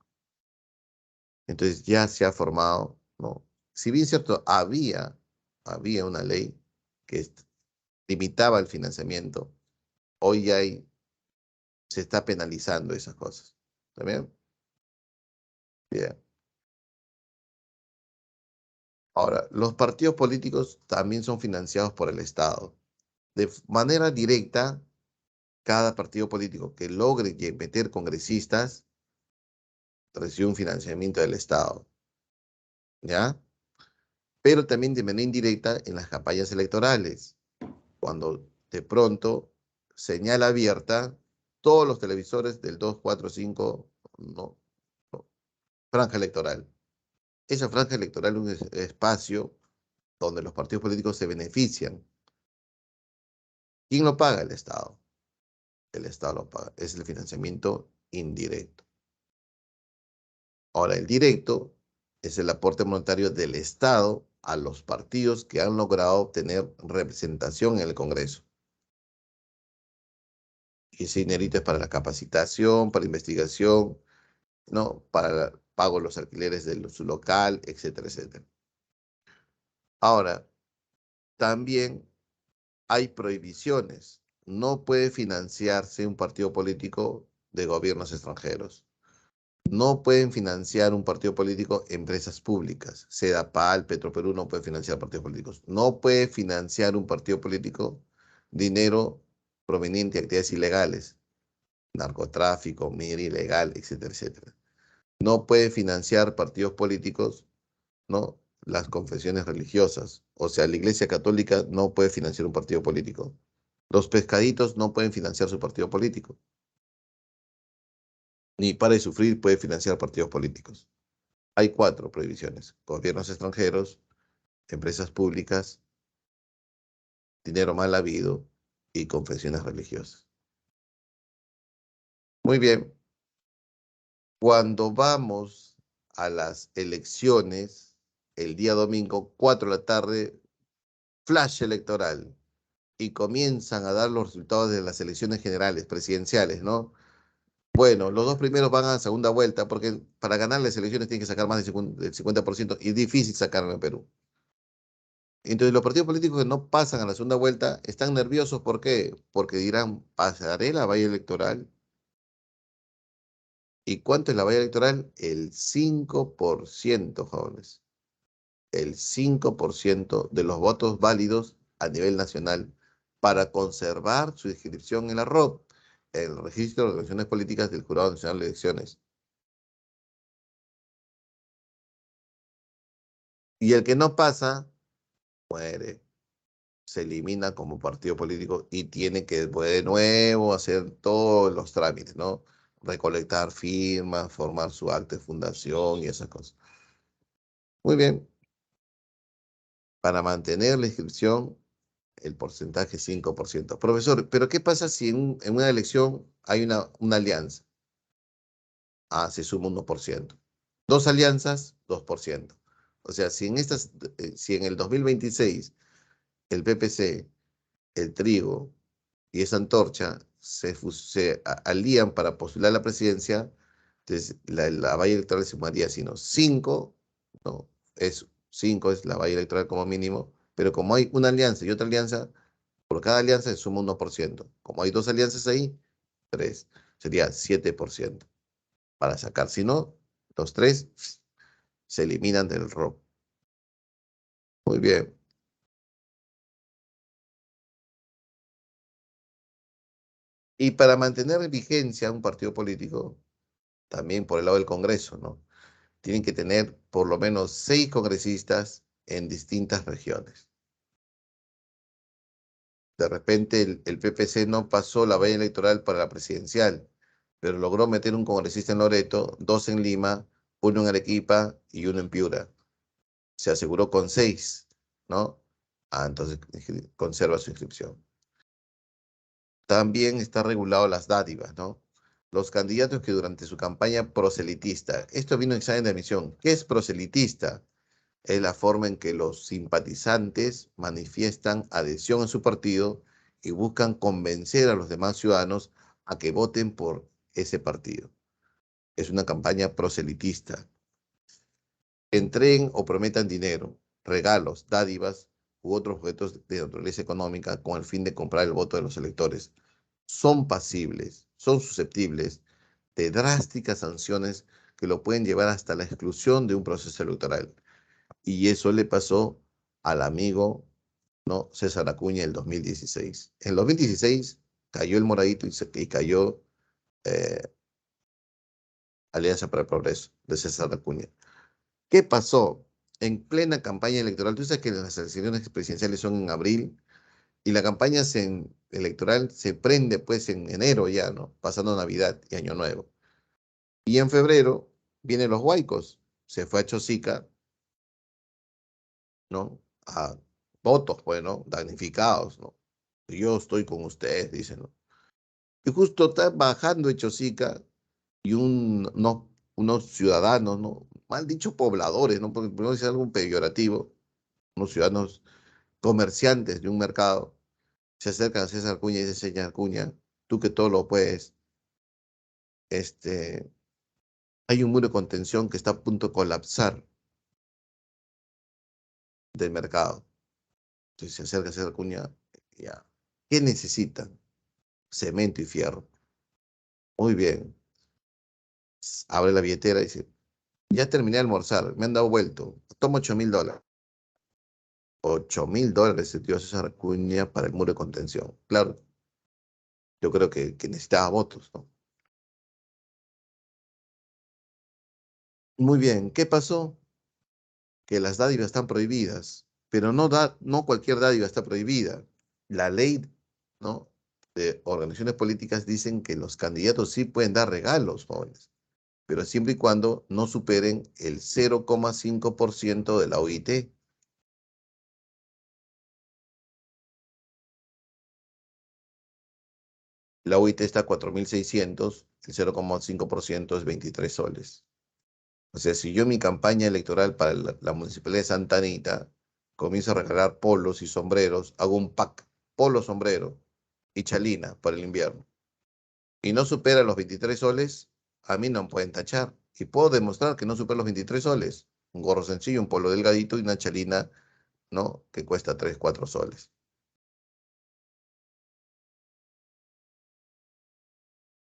Entonces ya se ha formado, ¿no? Si bien es cierto, había una ley que limitaba el financiamiento, hoy ya se está penalizando esas cosas. ¿Está bien? Bien. Ahora, los partidos políticos también son financiados por el Estado. De manera directa, cada partido político que logre meter congresistas recibe un financiamiento del Estado, ¿ya? Pero también de manera indirecta en las campañas electorales, cuando de pronto, señal abierta, todos los televisores del 2, 4, 5, no, no, franja electoral. Esa franja electoral es un espacio donde los partidos políticos se benefician. ¿Quién lo paga? El Estado. El Estado lo paga. Es el financiamiento indirecto. Ahora, el directo es el aporte monetario del Estado a los partidos que han logrado obtener representación en el Congreso. Y ese dinerito es para la capacitación, para investigación, ¿no? Para el pago de los alquileres de su local, etcétera, etcétera. Ahora, también hay prohibiciones. No puede financiarse un partido político de gobiernos extranjeros. No pueden financiar un partido político empresas públicas. Sedapal, Petroperú no puede financiar partidos políticos. No puede financiar un partido político dinero proveniente de actividades ilegales, narcotráfico, minería ilegal, etcétera, etcétera. No puede financiar partidos políticos, ¿no? las confesiones religiosas. O sea, la Iglesia Católica no puede financiar un partido político. Los pescaditos no pueden financiar su partido político. Ni Para de Sufrir puede financiar partidos políticos. Hay 4 prohibiciones: gobiernos extranjeros, empresas públicas, dinero mal habido y confesiones religiosas. Muy bien. Cuando vamos a las elecciones, el día domingo, 4 de la tarde, flash electoral, y comienzan a dar los resultados de las elecciones generales, presidenciales, ¿no? Bueno, los 2 primeros van a segunda vuelta, porque para ganar las elecciones tienen que sacar más del 50% y es difícil sacarlo en Perú. Entonces, los partidos políticos que no pasan a la segunda vuelta están nerviosos. ¿Por qué? Porque dirán, ¿pasaré la valla electoral? ¿Y cuánto es la valla electoral? El 5%, jóvenes. El 5% de los votos válidos a nivel nacional para conservar su inscripción en la ROP, el Registro de Organizaciones Políticas del Jurado Nacional de Elecciones. Y el que no pasa, muere, se elimina como partido político y tiene que de nuevo hacer todos los trámites, ¿no? Recolectar firmas, formar su acta de fundación y esas cosas. Muy bien, para mantener la inscripción, el porcentaje es 5%. Profesor, pero ¿qué pasa si en una elección hay una alianza? Ah, se suma 1%. Dos alianzas, 2%. O sea, si en el 2026 el PPC, el Trigo y esa Antorcha alían para postular la presidencia, entonces la valla electoral se sumaría, sino 5, no, 5 es la valla electoral como mínimo, pero como hay una alianza y otra alianza, por cada alianza se suma 1%. Como hay 2 alianzas ahí, 3. Sería 7% para sacar. Si no, los 3 se eliminan del ROP. Muy bien. Y para mantener vigencia un partido político, también por el lado del Congreso, ¿no? Tienen que tener por lo menos 6 congresistas en distintas regiones. De repente el PPC no pasó la valla electoral para la presidencial, pero logró meter un congresista en Loreto, 2 en Lima, 1 en Arequipa y 1 en Piura. Se aseguró con 6, ¿no? Ah, entonces conserva su inscripción. También está regulado las dádivas, ¿no? Los candidatos que durante su campaña proselitista, esto vino en examen de admisión, ¿qué es proselitista? Es la forma en que los simpatizantes manifiestan adhesión a su partido y buscan convencer a los demás ciudadanos a que voten por ese partido. Es una campaña proselitista. Entreguen o prometan dinero, regalos, dádivas u otros objetos de naturaleza económica con el fin de comprar el voto de los electores. Son pasibles, son susceptibles de drásticas sanciones que lo pueden llevar hasta la exclusión de un proceso electoral. Y eso le pasó al amigo, ¿no?, César Acuña en el 2016. En el 2016 cayó el moradito y cayó eh, Alianza para el Progreso de César Acuña. ¿Qué pasó? En plena campaña electoral, tú sabes que las elecciones presidenciales son en abril y la campaña electoral se prende pues en enero ya, ¿no? Pasando Navidad y Año Nuevo. Y en febrero vienen los huaicos. Se fue a Chosica, ¿no? A votos, pues, ¿no? Damnificados, ¿no? Yo estoy con ustedes, dicen, ¿no? Y justo está bajando de Chosica y unos ciudadanos, ¿no? Mal dicho pobladores, ¿no? Porque no es algo peyorativo, unos ciudadanos comerciantes de un mercado se acercan a César Acuña y dicen: señor Acuña, tú que todo lo puedes, este, hay un muro de contención que está a punto de colapsar del mercado. Entonces se acerca a César Acuña, ya. ¿Qué necesitan? Cemento y fierro. Muy bien. Abre la billetera y dice: ya terminé de almorzar, me han dado vuelto, toma $8,000. $8,000 se dio César Acuña para el muro de contención. Claro, yo creo que necesitaba votos, ¿no? Muy bien, ¿qué pasó? que las dádivas están prohibidas, pero no cualquier dádiva está prohibida. La ley, ¿no?, de organizaciones políticas dicen que los candidatos sí pueden dar regalos, jóvenes, pero siempre y cuando no superen el 0,5% de la OIT. La OIT está a 4.600, el 0,5% es 23 soles. O sea, si yo en mi campaña electoral para la Municipalidad de Santa Anita comienzo a regalar polos y sombreros, hago un pack, polo, sombrero y chalina para el invierno, y no supera los 23 soles, a mí no me pueden tachar. Y puedo demostrar que no supera los 23 soles. Un gorro sencillo, un polo delgadito y una chalina, ¿no?, que cuesta 3, 4 soles.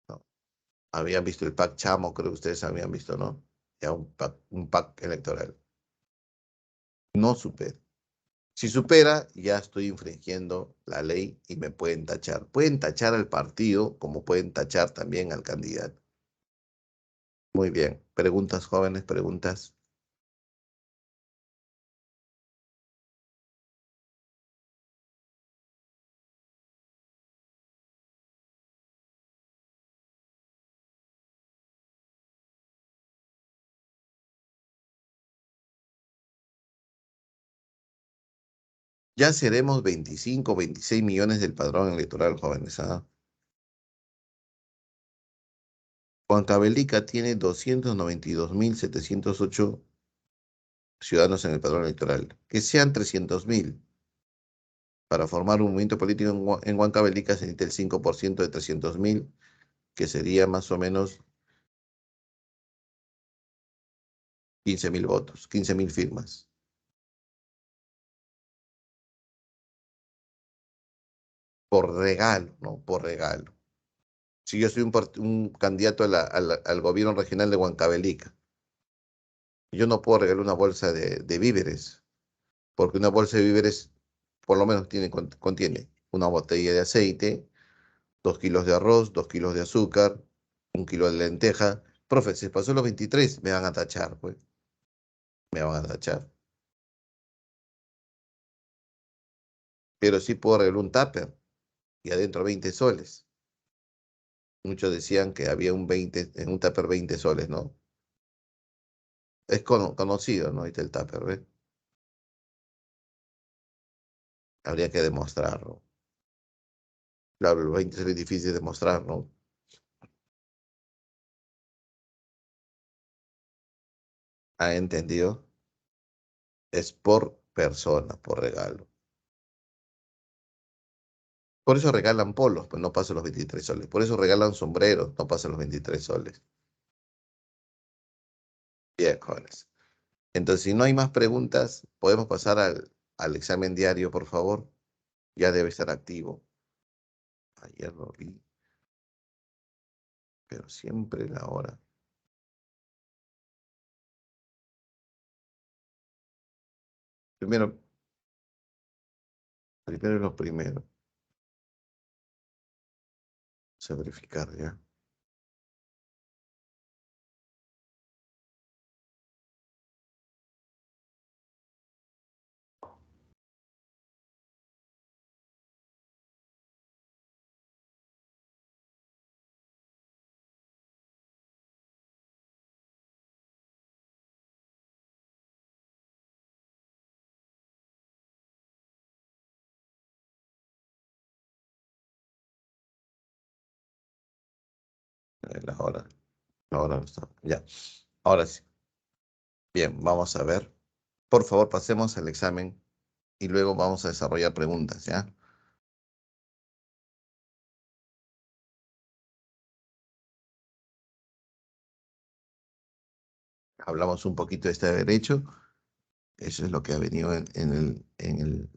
¿No? Habían visto el pack chamo, creo que ustedes habían visto, ¿no? Ya un pack electoral. No supera. Si supera, ya estoy infringiendo la ley y me pueden tachar. Pueden tachar al partido como pueden tachar también al candidato. Muy bien. Preguntas, jóvenes, preguntas. Ya seremos 25, 26 millones del padrón electoral, jóvenes. ¿Ah? Huancavelica tiene 292.708 ciudadanos en el padrón electoral. Que sean 300.000. Para formar un movimiento político en Huancavelica se necesita el 5% de 300.000, que sería más o menos 15.000 votos, 15.000 firmas. Por regalo, ¿no? Por regalo. Si yo soy un candidato al gobierno regional de Huancavelica, yo no puedo regalar una bolsa de víveres, porque una bolsa de víveres por lo menos contiene una botella de aceite, 2 kilos de arroz, 2 kilos de azúcar, 1 kilo de lenteja. Profe, se pasó los 23, me van a tachar, pues, me van a tachar. Pero sí puedo regalar un tupper y adentro 20 soles. Muchos decían que había en un tupper 20 soles, ¿no? Es conocido, ¿no? Ahí está el tupper, ¿ves? Habría que demostrarlo. Claro, los 20 es difícil de demostrar, ¿no? ¿Ha entendido? Es por persona, por regalo. Por eso regalan polos, pues no pasan los 23 soles. Por eso regalan sombreros, no pasan los 23 soles. Bien, jóvenes. Entonces, si no hay más preguntas, podemos pasar al examen diario, por favor. Ya debe estar activo. Ayer lo vi, pero siempre la hora. Primero, primero es lo primero. Vamos a verificar, ¿ya? La hora. La hora no está. Ya. Ahora sí. Bien, vamos a ver. Por favor, pasemos al examen y luego vamos a desarrollar preguntas, ¿ya? Hablamos un poquito de este derecho. Eso es lo que ha venido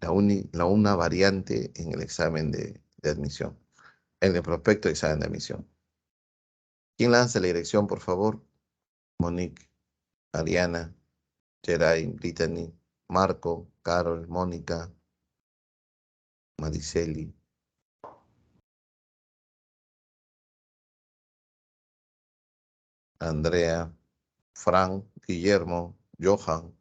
la una variante en el examen de admisión, en el prospecto de examen de admisión. ¿Quién lanza la dirección, por favor? Monique, Ariana, Geray, Brittany, Marco, Carol, Mónica, Mariceli, Andrea, Frank, Guillermo, Johan,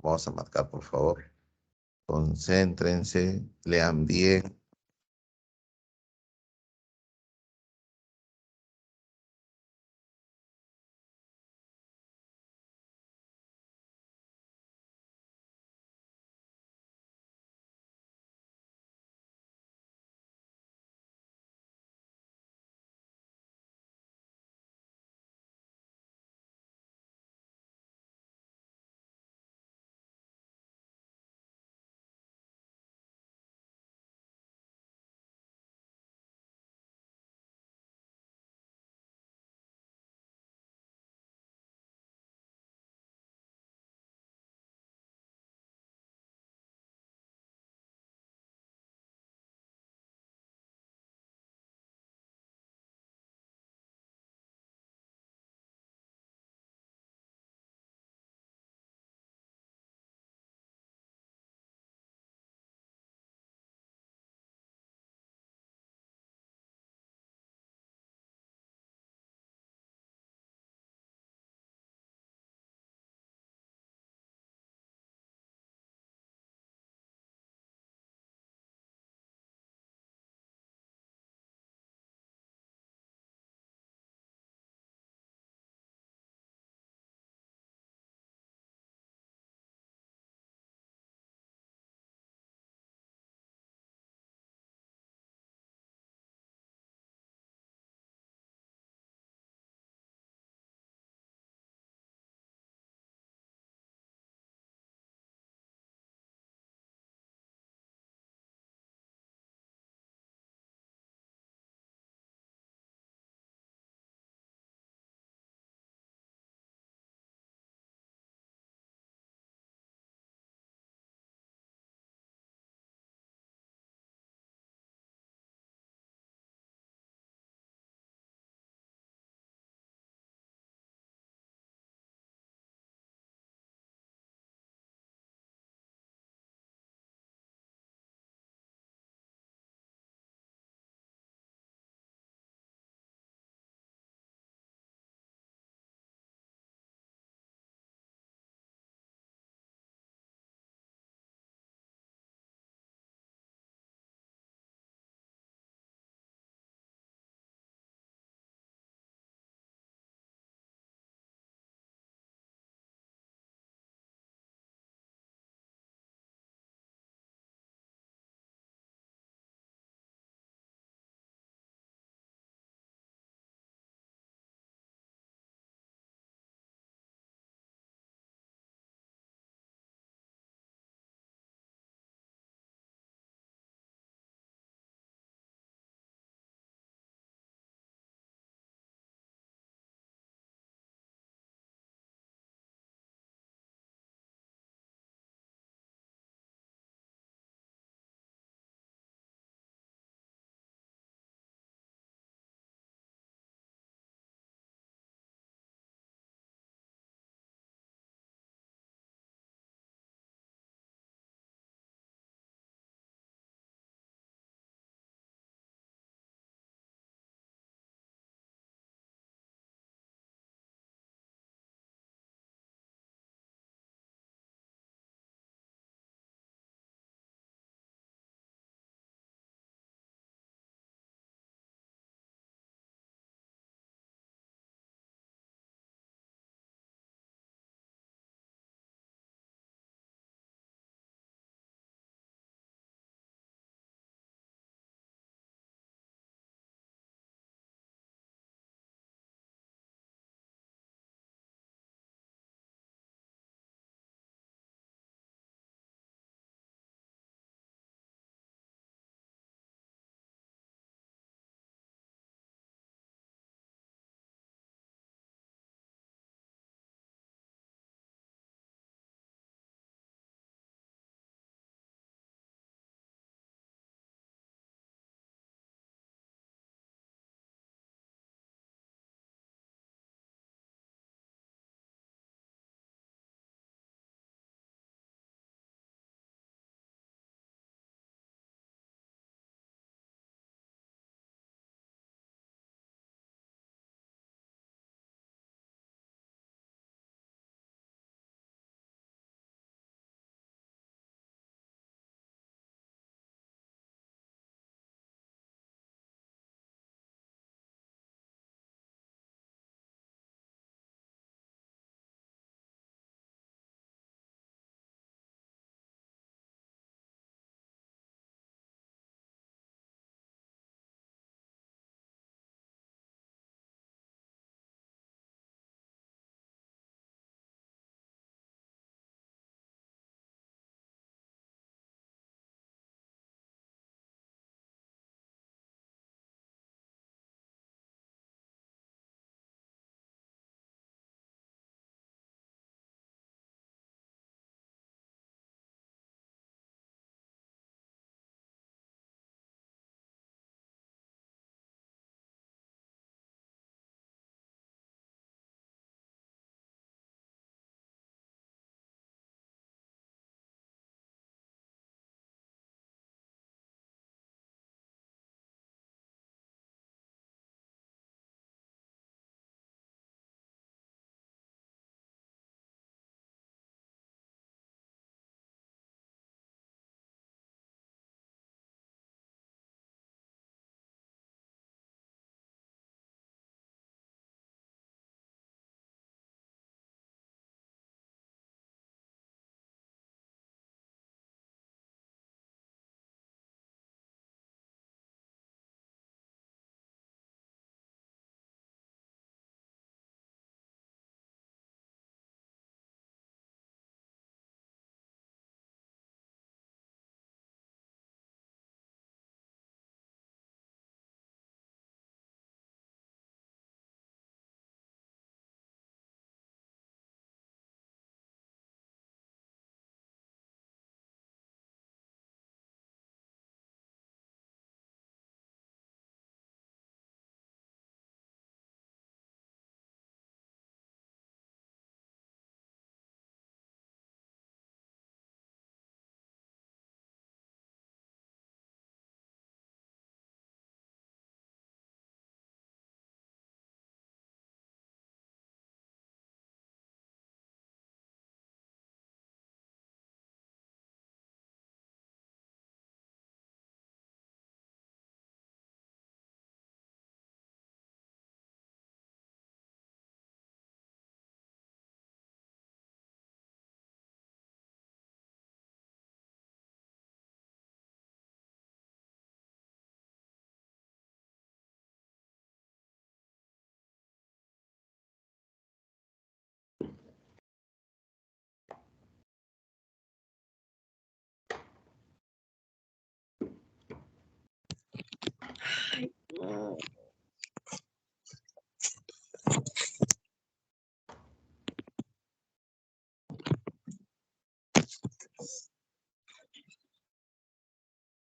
Vamos a marcar, por favor. Concéntrense, lean bien.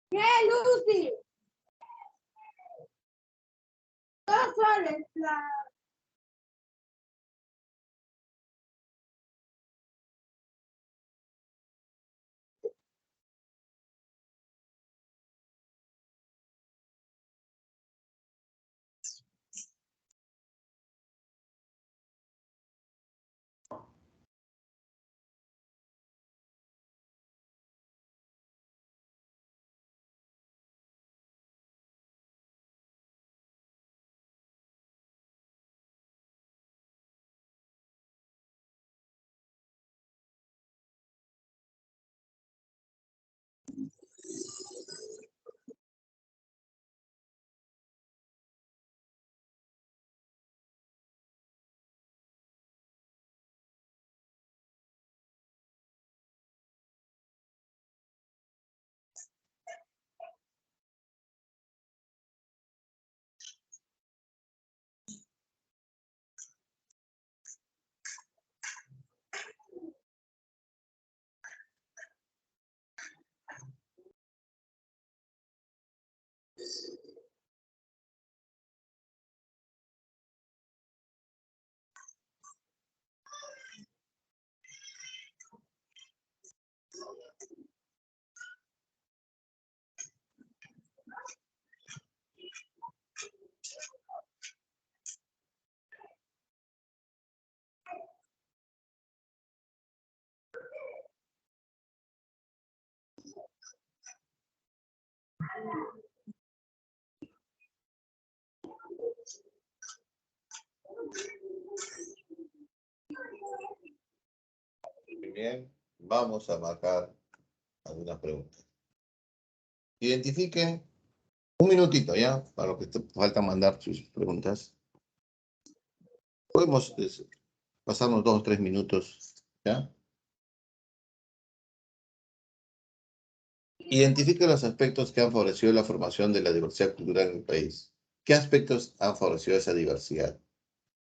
¿Qué, Lucy? Dos soles, Muy bien, vamos a marcar algunas preguntas. Identifiquen un minutito ya, para lo que falta mandar sus preguntas. Podemos pasarnos 2 o 3 minutos, ¿ya? Identifique los aspectos que han favorecido la formación de la diversidad cultural en el país. ¿Qué aspectos han favorecido esa diversidad?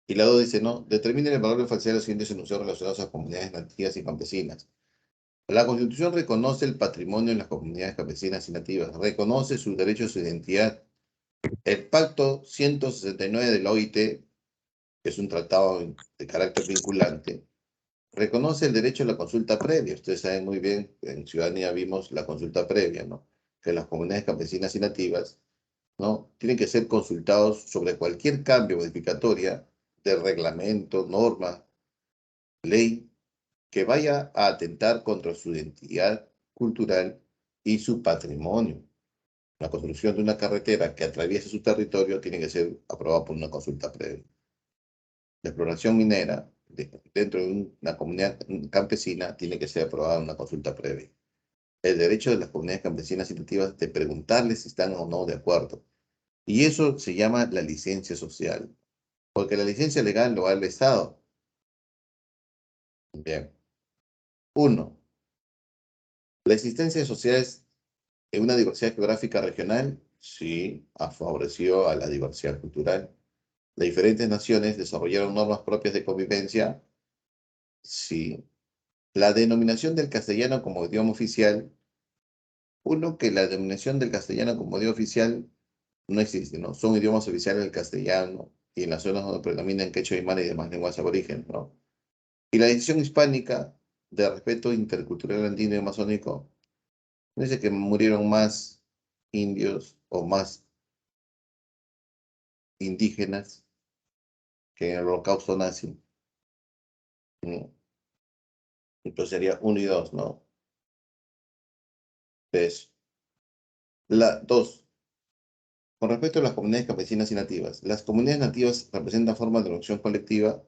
Y la 2 dice, no, determinen el valor diferencial de los siguientes enunciados relacionados a comunidades nativas y campesinas. La Constitución reconoce el patrimonio en las comunidades campesinas y nativas, reconoce sus derechos y su identidad. El Pacto 169 de la OIT, que es un tratado de carácter vinculante, reconoce el derecho a la consulta previa. Ustedes saben muy bien, en Ciudadanía vimos la consulta previa, ¿no? Que las comunidades campesinas y nativas, ¿no? Tienen que ser consultados sobre cualquier cambio modificatoria de reglamento, norma, ley, que vaya a atentar contra su identidad cultural y su patrimonio. La construcción de una carretera que atraviese su territorio tiene que ser aprobada por una consulta previa. La exploración minera dentro de una comunidad campesina tiene que ser aprobada en una consulta previa. El derecho de las comunidades campesinas y nativas de preguntarles si están o no de acuerdo. Y eso se llama la licencia social, porque la licencia legal lo da el Estado. Bien. Uno, la existencia de sociedades en una diversidad geográfica regional, sí, ha favorecido a la diversidad cultural. Las diferentes naciones desarrollaron normas propias de convivencia, sí. La denominación del castellano como idioma oficial, uno, que la denominación del castellano como idioma oficial no existe, ¿no? Son idiomas oficiales del castellano y en las zonas donde predominan quechua, aymara y demás lenguas aborígenes, ¿no? Y la decisión hispánica de respeto intercultural andino y amazónico no dice que murieron más indios o más indígenas que en el holocausto nazi, ¿no? Entonces sería uno y dos, ¿no? Entonces, dos, con respecto a las comunidades campesinas y nativas. Las comunidades nativas representan formas de organización colectiva,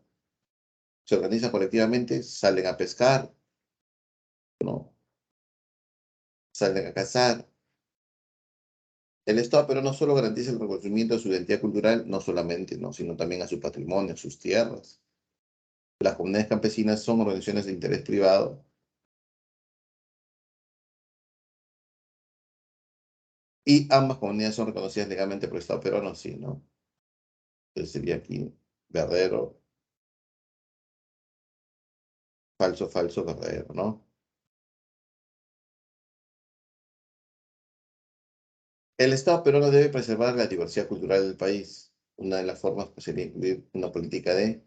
se organizan colectivamente, salen a pescar, ¿no? Salen a cazar. El Estado pero no solo garantiza el reconocimiento de su identidad cultural, no solamente, ¿no? Sino también a su patrimonio, a sus tierras. Las comunidades campesinas son organizaciones de interés privado Y ambas comunidades son reconocidas legalmente por el Estado peruano, sí, ¿no? Entonces sería aquí verdadero, falso, falso, verdadero, ¿no? El Estado peruano debe preservar la diversidad cultural del país. Una de las formas pues, sería incluir una política de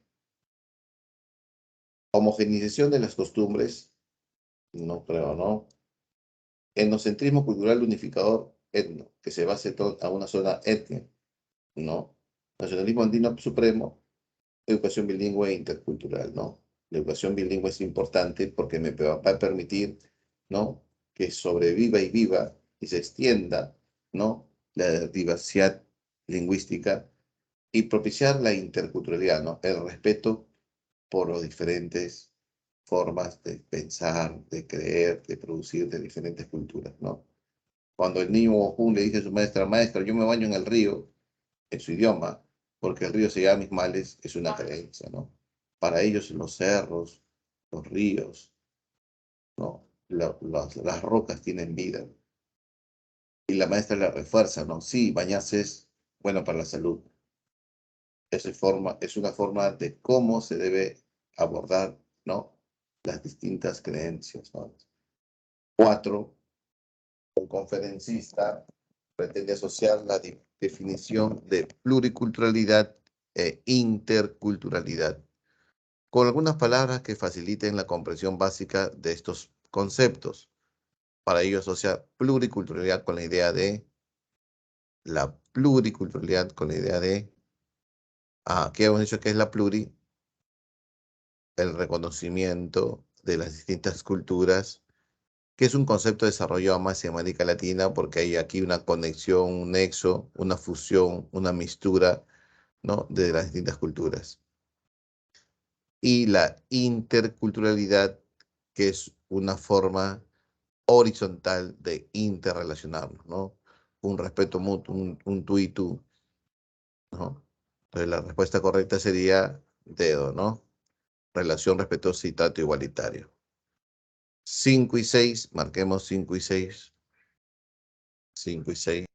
homogeneización de las costumbres, no creo, ¿no? Etnocentrismo cultural unificador etno, que se base a una sola etnia, ¿no? Nacionalismo andino supremo, educación bilingüe e intercultural, ¿no? La educación bilingüe es importante porque me va a permitir, ¿no? Que sobreviva y viva y se extienda, ¿no? La diversidad lingüística y propiciar la interculturalidad, ¿no? El respeto por las diferentes formas de pensar, de creer, de producir de diferentes culturas, ¿no? Cuando el niño Jun le dice a su maestra, maestra, yo me baño en el río, en su idioma, porque el río se llama mis males, es una creencia, ¿no? Para ellos los cerros, los ríos, ¿no? Las rocas tienen vida. Y la maestra le refuerza, ¿no? Sí, bañarse es bueno para la salud. Es una forma de cómo se debe abordar, ¿no? Las distintas creencias, ¿no? 4, un conferencista pretende asociar la definición de pluriculturalidad e interculturalidad con algunas palabras que faciliten la comprensión básica de estos conceptos. Para ello asocia pluriculturalidad con la idea de la pluriculturalidad con la idea de, ¿qué hemos dicho que es la pluri? El reconocimiento de las distintas culturas, que es un concepto desarrollado más en América Latina porque hay aquí una conexión, un nexo, una fusión, una mistura, ¿no? De las distintas culturas. Y la interculturalidad, que es una forma horizontal de interrelacionarnos, ¿no? Un respeto mutuo, un tú y tú, ¿no? Entonces la respuesta correcta sería dedo, ¿no? Relación respetuosa y trato igualitario. 5 y 6, marquemos 5 y 6. 5 y 6.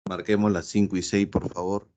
Marquemos las 5 y 6, por favor.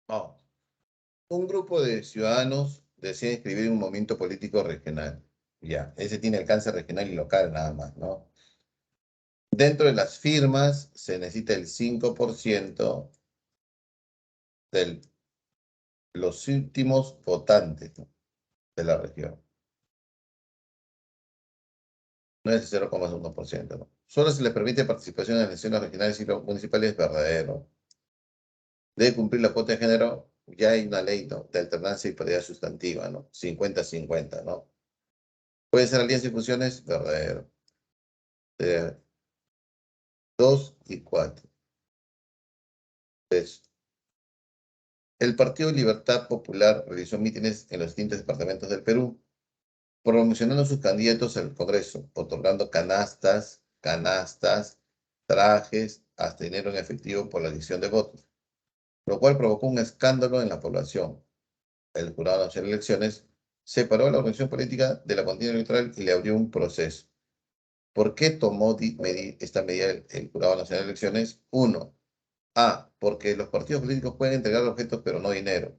Vamos. Un grupo de ciudadanos decide inscribir un movimiento político regional. Ya, ese tiene alcance regional y local nada más, ¿no? Dentro de las firmas se necesita el 5% de los últimos votantes, ¿no? De la región. No es el 0,1%, ¿no? Solo se les permite participación en las elecciones regionales y municipales, es verdadero. Debe cumplir la cuota de género, ya hay una ley, ¿no?, de alternancia y paridad sustantiva, ¿no? 50-50, ¿no? Puede ser alianza y funciones, verdadero. 2 y 4. Eso. El Partido Libertad Popular realizó mítines en los distintos departamentos del Perú, promocionando sus candidatos al Congreso, otorgando canastas, trajes, hasta dinero en efectivo por la adición de votos, lo cual provocó un escándalo en la población. El Jurado Nacional de Elecciones separó a la organización política de la contienda electoral y le abrió un proceso. ¿Por qué tomó esta medida el Jurado Nacional de Elecciones? Uno, porque los partidos políticos pueden entregar objetos pero no dinero.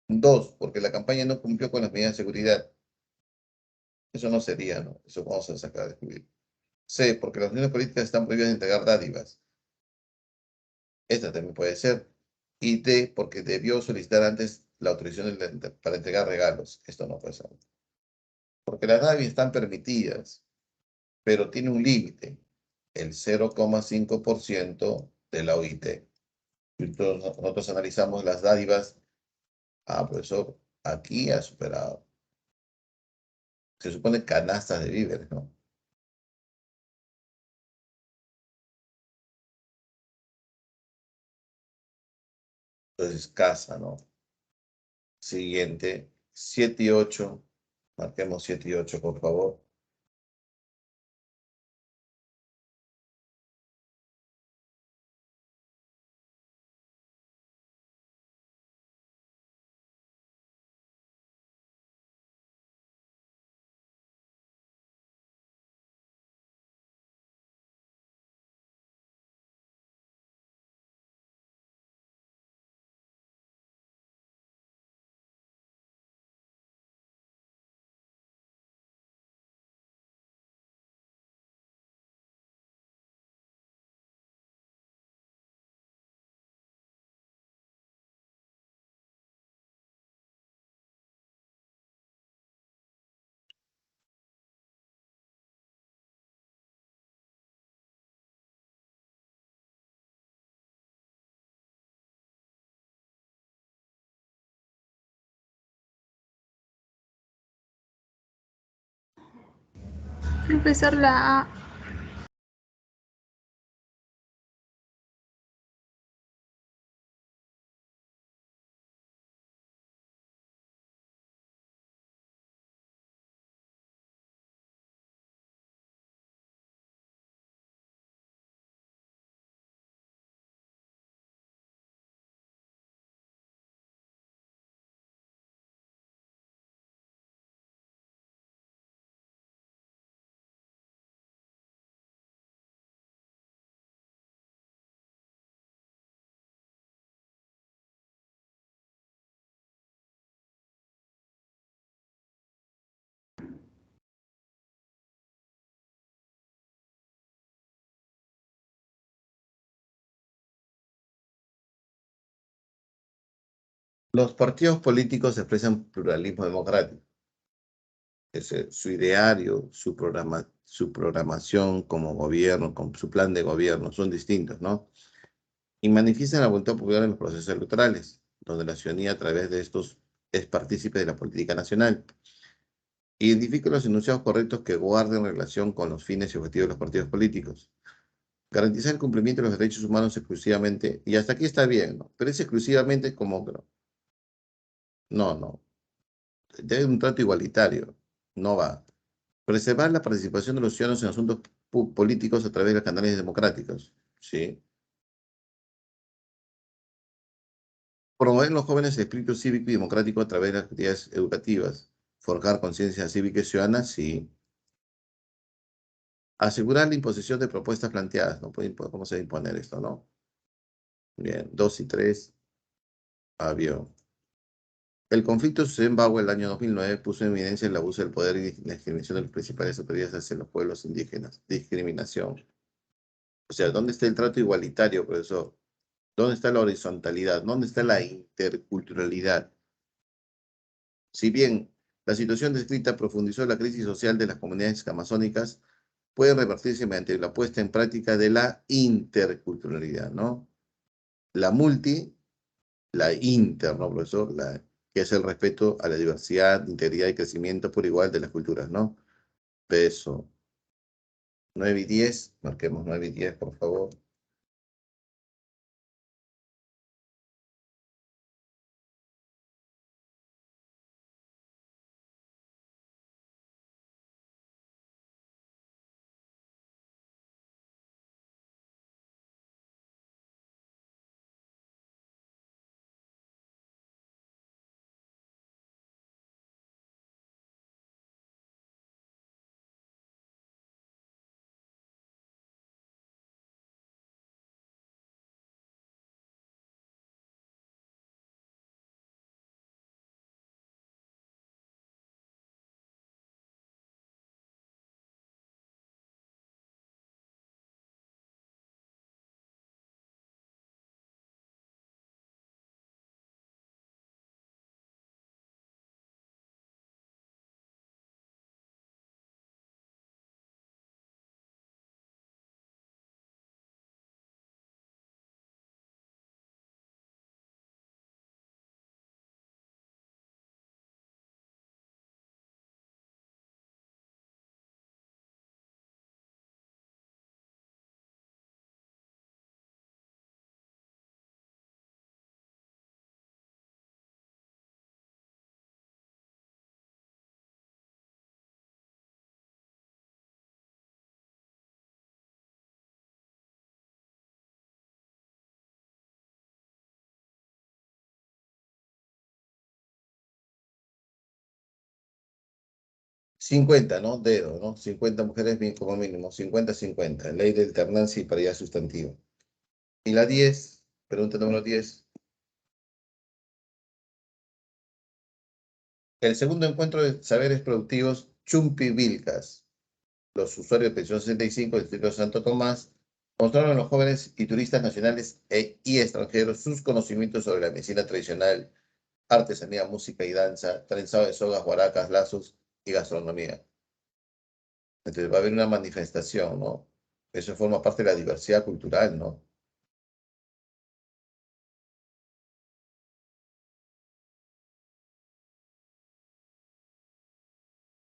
Dos, porque la campaña no cumplió con las medidas de seguridad. Eso no sería, ¿no? Eso vamos a sacar de escribir. C, porque las uniones políticas están prohibidas de entregar dádivas. Esta también puede ser. Y D, porque debió solicitar antes la autorización para entregar regalos. Esto no puede ser. Porque las dádivas están permitidas, pero tiene un límite, el 0,5% de la OIT. Nosotros analizamos las dádivas. Profesor, aquí ha superado. Se supone canastas de víveres, ¿no? Entonces, casa, ¿no? Siguiente, 7 y 8. Marquemos 7 y 8, por favor. Profesor, la A. Los partidos políticos expresan pluralismo democrático. Es su ideario, su programación como gobierno, con su plan de gobierno, son distintos, ¿no? Y manifiestan la voluntad popular en los procesos electorales, donde la ciudadanía a través de estos es partícipe de la política nacional. Identifica los enunciados correctos que guarden relación con los fines y objetivos de los partidos políticos. Garantizar el cumplimiento de los derechos humanos exclusivamente, y hasta aquí está bien, ¿no? Pero es exclusivamente como, no, debe un trato igualitario, no va. Preservar la participación de los ciudadanos en asuntos políticos a través de los canales democráticos, ¿sí? Promover en los jóvenes el espíritu cívico y democrático a través de las actividades educativas. Forjar conciencia cívica y ciudadana, sí. Asegurar la imposición de propuestas planteadas, ¿no? ¿Cómo se debe imponer esto, no? Bien, 2 y 3, avión. El conflicto sucedió en Bagua el año 2009, puso en evidencia el abuso del poder y la discriminación de las principales autoridades hacia los pueblos indígenas. Discriminación. O sea, ¿dónde está el trato igualitario, profesor? ¿Dónde está la horizontalidad? ¿Dónde está la interculturalidad? Si bien La situación descrita profundizó la crisis social de las comunidades amazónicas, puede revertirse mediante la puesta en práctica de la interculturalidad, ¿no? La inter, ¿no, profesor? Que es el respeto a la diversidad, integridad y crecimiento por igual de las culturas, ¿no? Peso. 9 y 10, marquemos 9 y 10, por favor. $50, ¿no? Dedo, ¿no? 50 mujeres como mínimo. 50-50. Ley de alternancia y paridad sustantiva. Y la 10, pregunta número 10. El segundo encuentro de saberes productivos Chumpi-Vilcas. Los usuarios de pensión 65 del Distrito de Santo Tomás mostraron a los jóvenes y turistas nacionales y extranjeros sus conocimientos sobre la medicina tradicional, artesanía, música y danza, trenzado de sogas, guaracas, lazos y gastronomía. Entonces va a haber una manifestación, ¿no? Eso forma parte de la diversidad cultural, ¿no?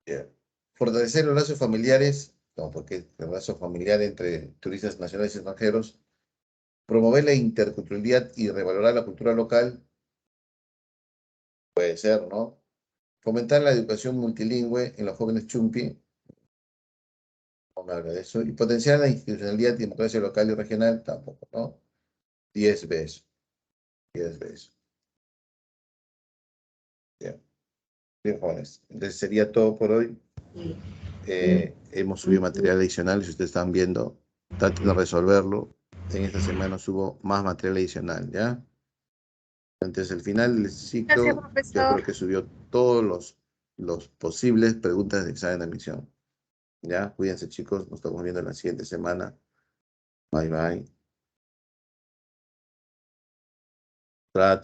Bien. Fortalecer los lazos familiares, no, porque el lazo familiar entre turistas nacionales y extranjeros, promover la interculturalidad y revalorar la cultura local, puede ser, ¿no? Fomentar la educación multilingüe en los jóvenes chumpi, no me habla de eso, y potenciar la institucionalidad y democracia local y regional, tampoco, ¿no? 10 veces, 10 veces. Bien, bien, jóvenes. Entonces sería todo por hoy. Hemos subido material adicional, si ustedes están viendo, traten de resolverlo. En esta semana subo más material adicional, ¿ya? Antes del final del Gracias, ciclo, yo profesor. creo que subió todos los posibles preguntas de examen de admisión. ¿Ya? Cuídense, chicos. Nos estamos viendo la siguiente semana. Bye, bye.